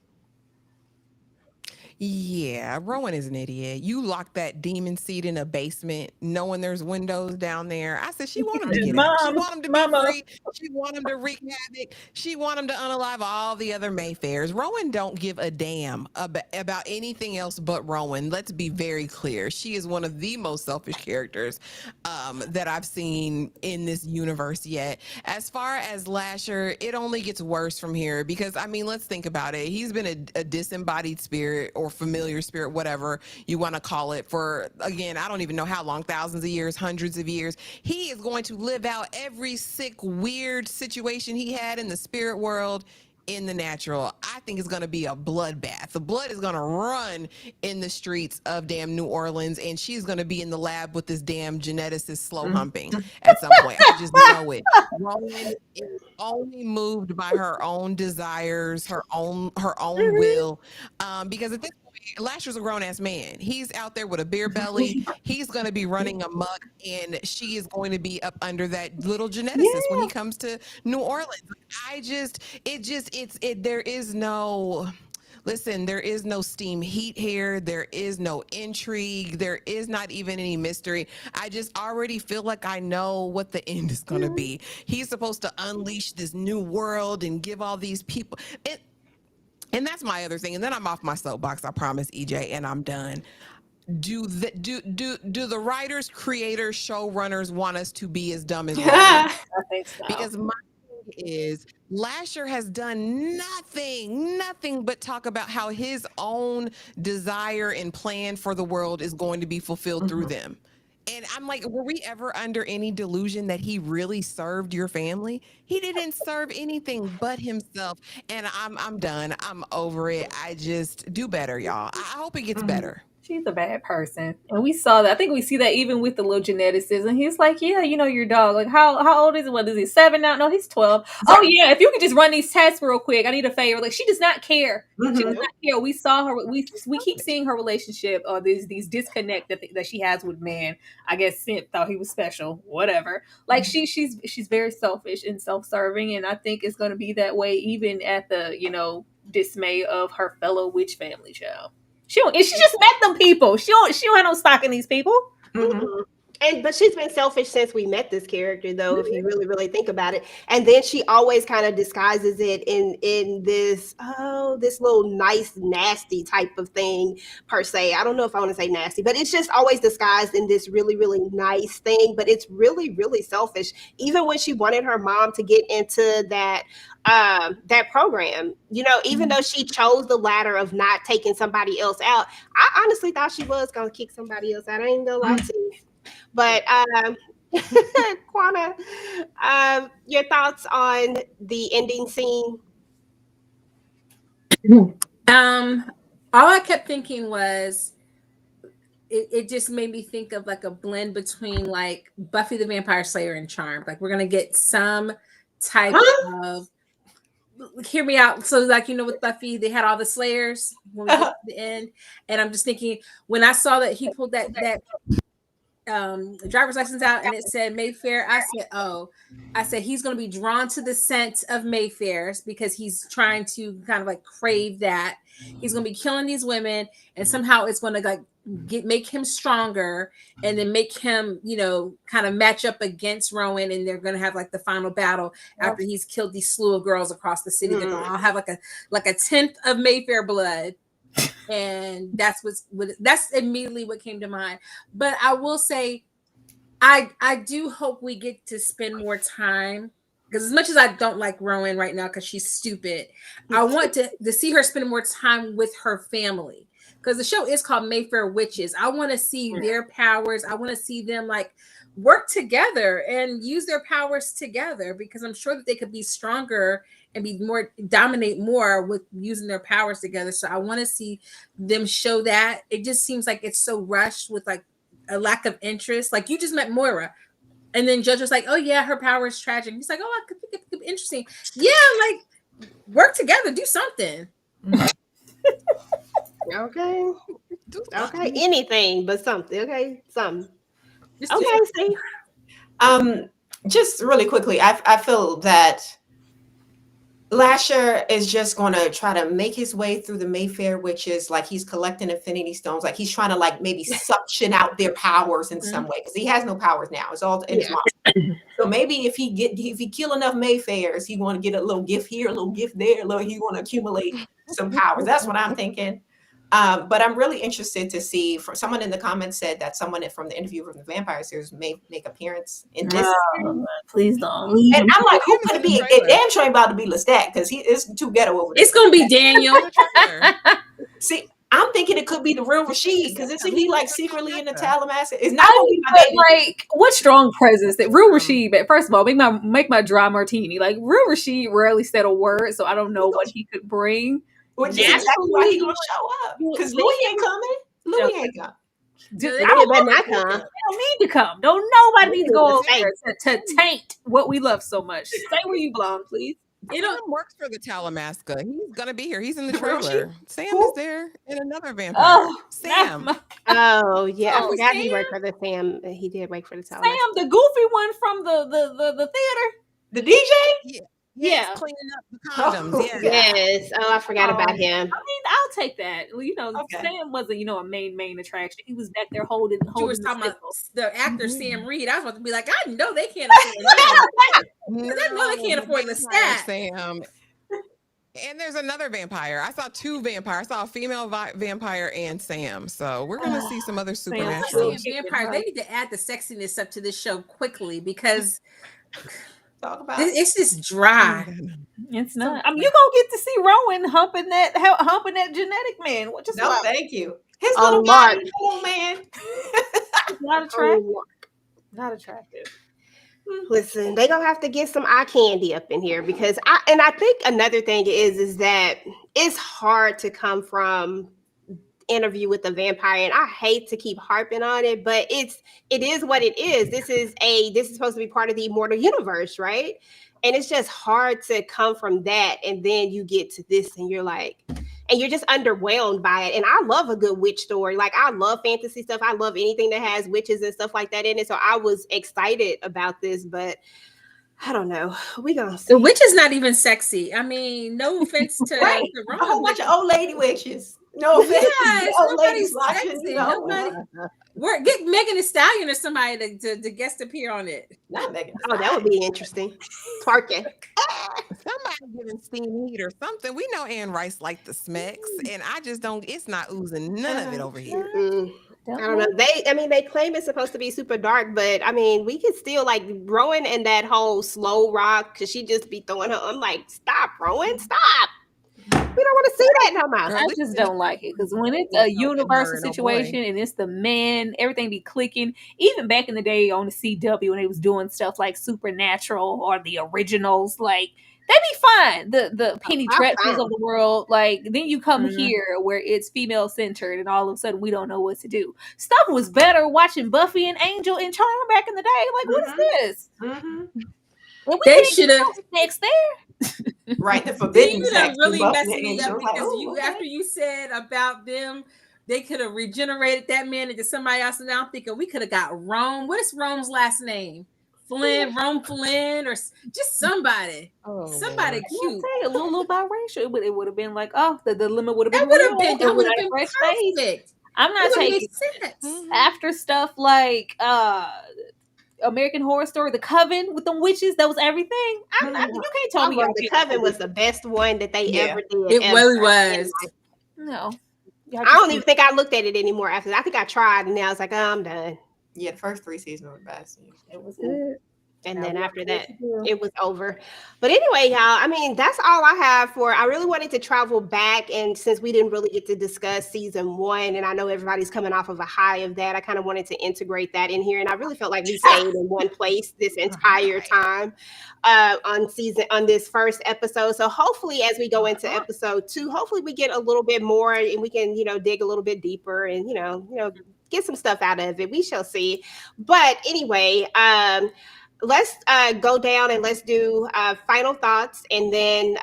Yeah, Rowan is an idiot. You locked that demon seed in a basement, knowing there's windows down there. I said she want him to get out. She Mom, want him to be Mama. free. She want him to wreak havoc. She want him to unalive all the other Mayfairs. Rowan don't give a damn about anything else but Rowan. Let's be very clear. She is one of the most selfish characters that I've seen in this universe yet. As far as Lasher, it only gets worse from here because, I mean, let's think about it. He's been a disembodied spirit or familiar spirit, whatever you want to call it, for, again, I don't even know how long, thousands of years, hundreds of years. He is going to live out every sick, weird situation he had in the spirit world in the natural. I think it's going to be a bloodbath. The blood is going to run in the streets of damn New Orleans, and she's going to be in the lab with this damn geneticist slow humping at some point. I just know it. Rowan is only moved by her own desires, her own will, because at this point, Lasher's a grown ass man. He's out there with a beer belly. He's going to be running amok, and she is going to be up under that little geneticist when he comes to New Orleans. There is no. Listen, there is no steam heat here. There is no intrigue. There is not even any mystery. I just already feel like I know what the end is going to be. He's supposed to unleash this new world and give all these people. And that's my other thing. And then I'm off my soapbox, I promise, EJ, and I'm done. Do the writers, creators, showrunners want us to be as dumb as Rowan? I think so. Because my thing is, Lasher has done nothing but talk about how his own desire and plan for the world is going to be fulfilled through them. And I'm like, were we ever under any delusion that he really served your family? He didn't serve anything but himself. And I'm done. I'm over it. I just do better, y'all. I hope it gets better. She's a bad person. And we saw that. I think we see that even with the little geneticist. And he's like, yeah, you know, your dog. Like, how old is it? What is he, 7 now? No, he's 12. Oh, yeah, if you could just run these tests real quick. I need a favor. Like, she does not care. She does not care. We saw her. We keep seeing her relationship, or these disconnect that she has with man. I guess Synth thought he was special. Whatever. Like, she's very selfish and self-serving. And I think it's going to be that way even at the, dismay of her fellow witch family child. She just met them people. She don't have no stock in these people. But she's been selfish since we met this character, though, if you really think about it. And then she always kind of disguises it in this little nice, nasty type of thing, per se. I don't know if I want to say nasty, but it's just always disguised in this really, really nice thing. But it's really, really selfish. Even when she wanted her mom to get into that program, even though she chose the ladder of not taking somebody else out, I honestly thought she was gonna kick somebody else out. I ain't gonna lie to you. But Quana, your thoughts on the ending scene? All I kept thinking was it just made me think of like a blend between like Buffy the Vampire Slayer and Charmed. Like, we're gonna get some type of, hear me out. So, like, with Buffy, they had all the Slayers when we get to the end, and I'm just thinking, when I saw that he pulled that driver's license out and it said Mayfair, I said he's going to be drawn to the scent of Mayfair's because he's trying to kind of like crave that. He's going to be killing these women, and somehow it's going to like make him stronger, and then make him, kind of match up against Rowan, and they're going to have like the final battle after he's killed these slew of girls across the city. They're going to all have like a tenth of Mayfair blood. And that's immediately what came to mind. But I will say, I do hope we get to spend more time, because as much as I don't like Rowan right now because she's stupid, I want to see her spend more time with her family, because the show is called Mayfair Witches. I want to see their powers. I want to see them like work together and use their powers together, because I'm sure that they could be stronger and be more dominate more with using their powers together. So I want to see them show that. It just seems like it's so rushed with like a lack of interest. Like you just met Moira, and then Judge was like, "Oh yeah, her power is tragic." He's like, "Oh, I could think it could be interesting." Yeah, like work together, do something. Okay. Do Okay. something. Anything but something. Okay. Something. Just do Okay, see. Just really quickly, I feel that Lasher is just going to try to make his way through the Mayfair witches, like he's collecting Infinity Stones, like he's trying to like maybe suction out their powers in some way, because he has no powers now. It's all in his mind. So maybe if he kill enough Mayfairs, he want to get a little gift here, a little gift there, a little, he want to accumulate some powers. That's what I'm thinking. But I'm really interested to see. For someone in the comments said that someone from the interview from the Vampire series may make appearance in this. Please don't. And I'm like, who Him could in it be? the It trailer. damn sure ain't about to be Lestat, because he is too ghetto over there. It's gonna be Daniel. In the trailer. See, I'm thinking it could be the real Rashid, because isn't he like secretly in the Talamasca? It's not I gonna be my but baby. like what strong presence that Real Rashid. But first of all, make my dry martini. Like Real Rashid rarely said a word, so I don't know what he could bring. Which is exactly why he gonna show up. Because Louis ain't coming. Louis ain't coming. They better not come. They don't need to come. Don't nobody need to go over there to taint what we love so much. Stay where you belong, please. Sam works for the Talamasca. He's gonna be here. He's in the Real Rashid? trailer. Sam Who? is there, and another vampire. Oh, Sam. Oh yeah, Oh, I forgot he Sam? worked for the Sam. He did work for the Sam, Telemasca. the goofy one from the theater. The DJ? Yeah. He's cleaning up the condoms. Oh, Yeah. Yes. Oh, I forgot about him. I mean, I'll take that. Well, Okay. Sam wasn't, a main attraction. He was back there holding You was the talking about sickle. the actor Sam Reed. I was about to be like, I know they can't afford him. No, I know they can't afford the vampire stat. Sam. And there's another vampire. I saw two vampires. I saw a female vampire and Sam. So we're gonna see some other supernatural. Vampires. They need to add the sexiness up to this show quickly, because Talk about it's just dry. It's not. I mean, you're gonna get to see Rowan humping that genetic man. What just no, about thank you. His Oh, little Mark. guy, little man. not attractive? Oh, Not attractive. listen, they gonna have to get some eye candy up in here, because I think another thing is that it's hard to come from Interview with the Vampire, and I hate to keep harping on it, but it is what it is. This is supposed to be part of the Immortal Universe, right? And it's just hard to come from that, and then you get to this, and you're like, and you're just underwhelmed by it. And I love a good witch story. Like, I love fantasy stuff. I love anything that has witches and stuff like that in it. So I was excited about this, but I don't know. We gonna see. The witch is not even sexy. I mean, no offense to Right. the A whole Roman bunch of old lady witches. No offense. Yes, Old nobody's ladies watching, sexy. you know. Nobody. Get Megan Thee Stallion or somebody to guest appear on it. Not Megan. Oh, that would be interesting. Twerking. Somebody giving steam heat or something. We know Anne Rice liked the smecks, and I just don't. It's not oozing none of it over here. I don't know. They claim it's supposed to be super dark, but I mean, we could still like Rowan and that whole slow rock, because she just be throwing her. I'm like, stop, Rowan, stop. We don't want to see that no more. Girl, I we just just- don't like it, because when it's we a don't get universal married, oh boy. situation and it's the man, everything be clicking. Even back in the day on the CW when they was doing stuff like Supernatural or the originals, like they be fine. The Penny Dreadfuls of the world, like then you come here where it's female centered, and all of a sudden we don't know what to do. Stuff was better watching Buffy and Angel and Charm back in the day. Like, what is this? Mhm. And we They didn't should have. next there. Right, the forbidden You sex. done really Buffy messed and me Angel. up, Like, because oh, okay. after you said about them, they could have regenerated that man into somebody else. And now I'm thinking we could have got Rome. What is Rome's last name? Flynn, Rome Flynn, or just somebody. Oh, Somebody Lord. I'll cute. tell you, a little biracial, but it would have been like, oh, the limit would have That been would have real. been. It That would would have have been fresh face. perfect. I'm not It would have taking made sense. after stuff like American Horror Story, The Coven with them witches. That was everything. You can't tell me The Coven was the best one that they Yeah. ever did. It ever. really was. no. I don't even think I looked at it anymore after that. I think I tried, and now it's like, oh, I'm done. Yeah, the first 3 seasons were the best. It was good. And Now then we don't after know what that, to do. it was over. But anyway, y'all, I mean, that's all I have for. I really wanted to travel back, and since we didn't really get to discuss season one, and I know everybody's coming off of a high of that, I kind of wanted to integrate that in here, and I really felt like we stayed in one place this entire time on this first episode. So hopefully, as we go into episode two, hopefully we get a little bit more, and we can dig a little bit deeper, and get some stuff out of it. We shall see. But anyway, let's go down and let's do final thoughts, and then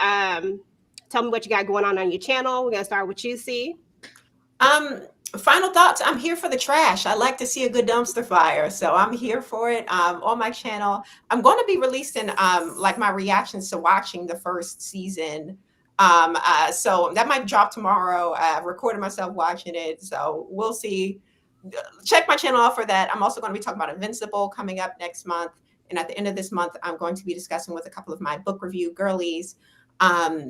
tell me what you got going on your channel. We're gonna start with you, C. Um, Final thoughts. I'm here for the trash. I like to see a good dumpster fire, so I'm here for it. On my channel, I'm going to be releasing like my reactions to watching the first season. So that might drop tomorrow. I've recorded myself watching it, so we'll see. Check my channel out for that. I'm also going to be talking about Invincible coming up next month. And at the end of this month, I'm going to be discussing with a couple of my book review girlies A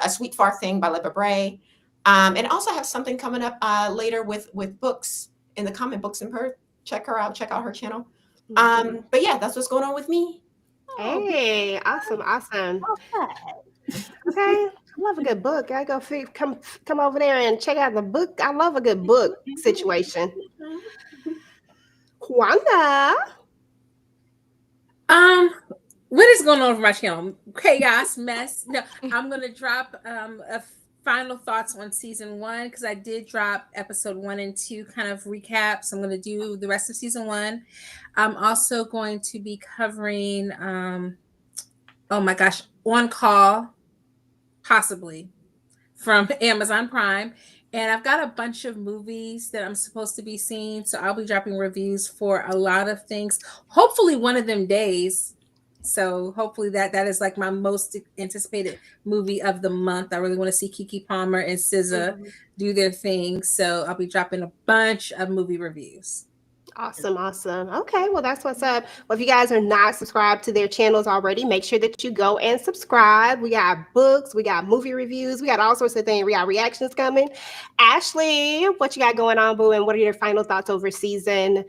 Sweet Far Thing by Libba Bray. And also have something coming up later with books in the comic books and her. Check her out. Check out her channel. But yeah, that's what's going on with me. Hey, awesome. Okay, I love a good book. I go come over there and check out the book. I love a good book situation. Kwanda. What is going on with my channel? Chaos mess. No, I'm gonna drop a final thoughts on season one, because I did drop episode 1 and 2 kind of recaps. I'm gonna do the rest of season 1. I'm also going to be covering oh my gosh, On Call, possibly, from Amazon Prime. And I've got a bunch of movies that I'm supposed to be seeing. So I'll be dropping reviews for a lot of things. Hopefully one of them days. So hopefully that is like my most anticipated movie of the month. I really want to see Kiki Palmer and SZA do their thing. So I'll be dropping a bunch of movie reviews. Awesome. Okay, well, that's what's up. Well, if you guys are not subscribed to their channels already, make sure that you go and subscribe. We got books, we got movie reviews, we got all sorts of things. We got reactions coming. Ashley, what you got going on, boo? And what are your final thoughts over season?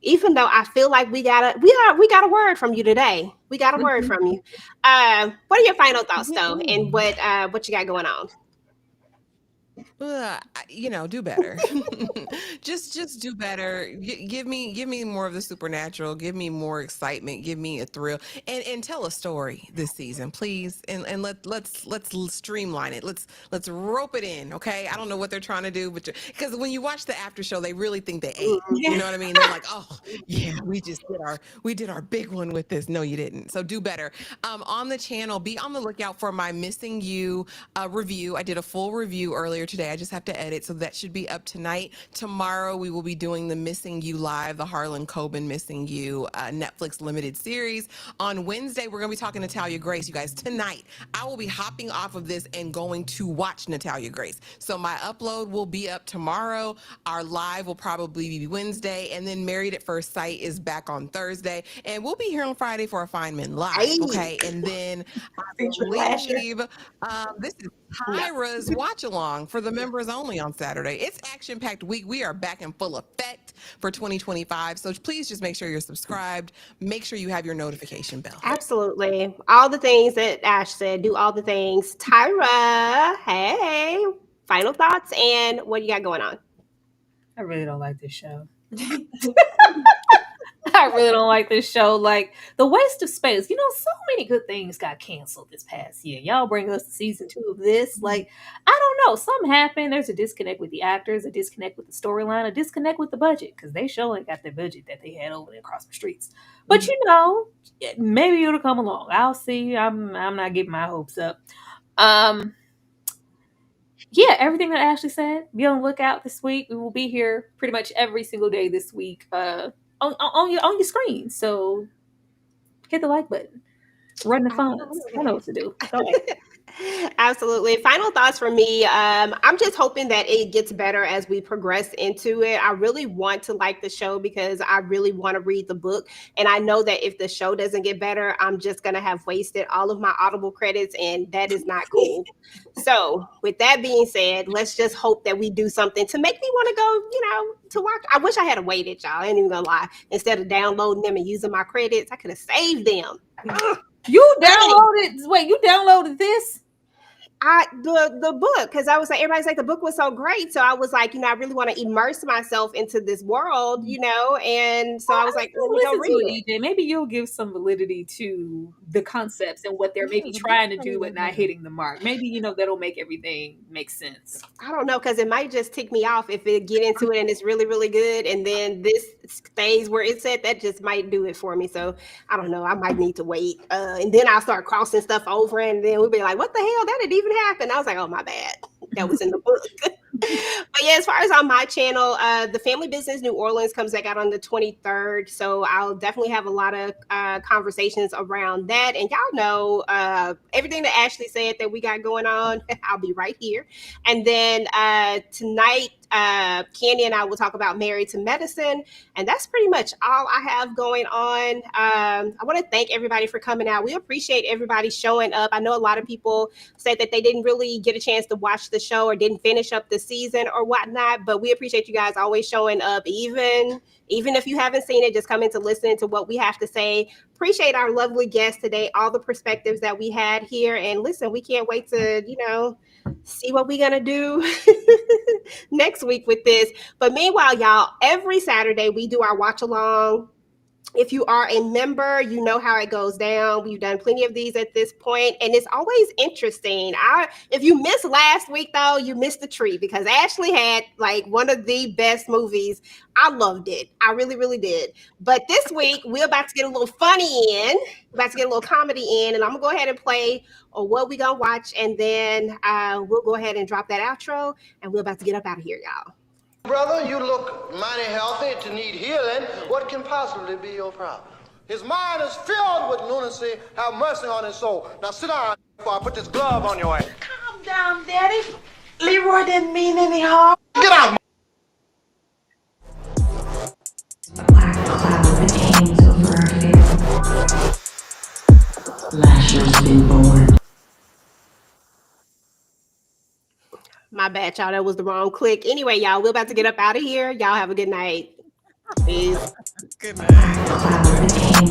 Even though I feel like we got a word from you today. We got a word from you. What are your final thoughts though? And what you got going on? Do better. just do better. Give me more of the supernatural. Give me more excitement. Give me a thrill, and tell a story this season, please. And let's streamline it. Let's rope it in. Okay, I don't know what they're trying to do, but because when you watch the after show, they really think they ate. You know what I mean? They're like, oh yeah, we did our big one with this. No, you didn't. So do better. On the channel, be on the lookout for my Missing You review. I did a full review earlier today. I just have to edit, so that should be up tonight. Tomorrow we will be doing the Missing You live, the Harlan Coben Missing You Netflix limited series. On Wednesday we're going to be talking Natalia Grace. You guys, tonight I will be hopping off of this and going to watch Natalia Grace. So my upload will be up tomorrow. Our live will probably be Wednesday, and then Married at First Sight is back on Thursday, and we'll be here on Friday for a Feynman live. Okay, and then I believe this is Tyra's watch along for the members only on Saturday. It's action packed week. We are back in full effect for 2025. So please just make sure you're subscribed. Make sure you have your notification bell. Absolutely. All the things that Ash said, do all the things. Tyra, hey, final thoughts and what you got going on? I really don't like this show. I really don't like this show. Like, the waste of space. So many good things got canceled this past year. Y'all bring us to season 2 of this. Like, I don't know. Something happened. There's a disconnect with the actors, a disconnect with the storyline, a disconnect with the budget, because they sure ain't got the budget that they had over there across the streets. But maybe it'll come along. I'll see. I'm not getting my hopes up. Yeah, everything that Ashley said, be on the lookout this week. We will be here pretty much every single day this week on your screen. So hit the like button. Run the funds. I know what to do. Go ahead. Absolutely. Final thoughts for me. I'm just hoping that it gets better as we progress into it. I really want to like the show because I really want to read the book. And I know that if the show doesn't get better, I'm just going to have wasted all of my Audible credits, and that is not cool. So, with that being said, let's just hope that we do something to make me want to go, to watch. I wish I had waited, y'all. I ain't even gonna lie. Instead of downloading them and using my credits, I could have saved them. You downloaded? Wait, you downloaded this? The book, because I was like, everybody's like the book was so great, so I was like, I really want to immerse myself into this world, and so I was like, let me go Listen to read it, DJ. Maybe you'll give some validity to the concepts and what they're maybe trying to do but not hitting the mark. Maybe that'll make everything make sense. I don't know, because it might just tick me off if it get into it and it's really, really good, and then this stays where it's at. That just might do it for me. So I don't know. I might need to wait, and then I'll start crossing stuff over, and then we'll be like, "What the hell? That didn't even happen." I was like, "Oh, my bad. That was in the book." But yeah, as far as on my channel, the Family Business New Orleans comes back out on the 23rd. So I'll definitely have a lot of conversations around that. And y'all know everything that Ashley said that we got going on, I'll be right here. And then tonight, Candy and I will talk about Married to Medicine. And that's pretty much all I have going on. I want to thank everybody for coming out. We appreciate everybody showing up. I know a lot of people said that they didn't really get a chance to watch the show or didn't finish up the season or whatnot, but we appreciate you guys always showing up, even if you haven't seen it, just coming to listen to what we have to say. Appreciate our lovely guests today, all the perspectives that we had here. And listen, we can't wait to, see what we're going to do next week with this. But meanwhile, y'all, every Saturday we do our watch along. If you are a member, you know how it goes down. We've done plenty of these at this point, and it's always interesting. If you missed last week, though, you missed the treat because Ashley had like one of the best movies. I loved it. I really, really did. But this week, we're about to get a little funny in. We're about to get a little comedy in, and I'm going to go ahead and play what we going to watch, and then we'll go ahead and drop that outro, and we're about to get up out of here, y'all. Brother, you look mighty healthy to need healing. What can possibly be your problem? His mind is filled with lunacy. Have mercy on his soul. Now sit down before I put this glove on your head. Calm down, Daddy. Leroy didn't mean any harm. Get out! Black cloud hangs over our field. Lasher's been born. My bad, y'all. That was the wrong click. Anyway, y'all, we're about to get up out of here. Y'all have a good night. Peace. Good Black cloud hangs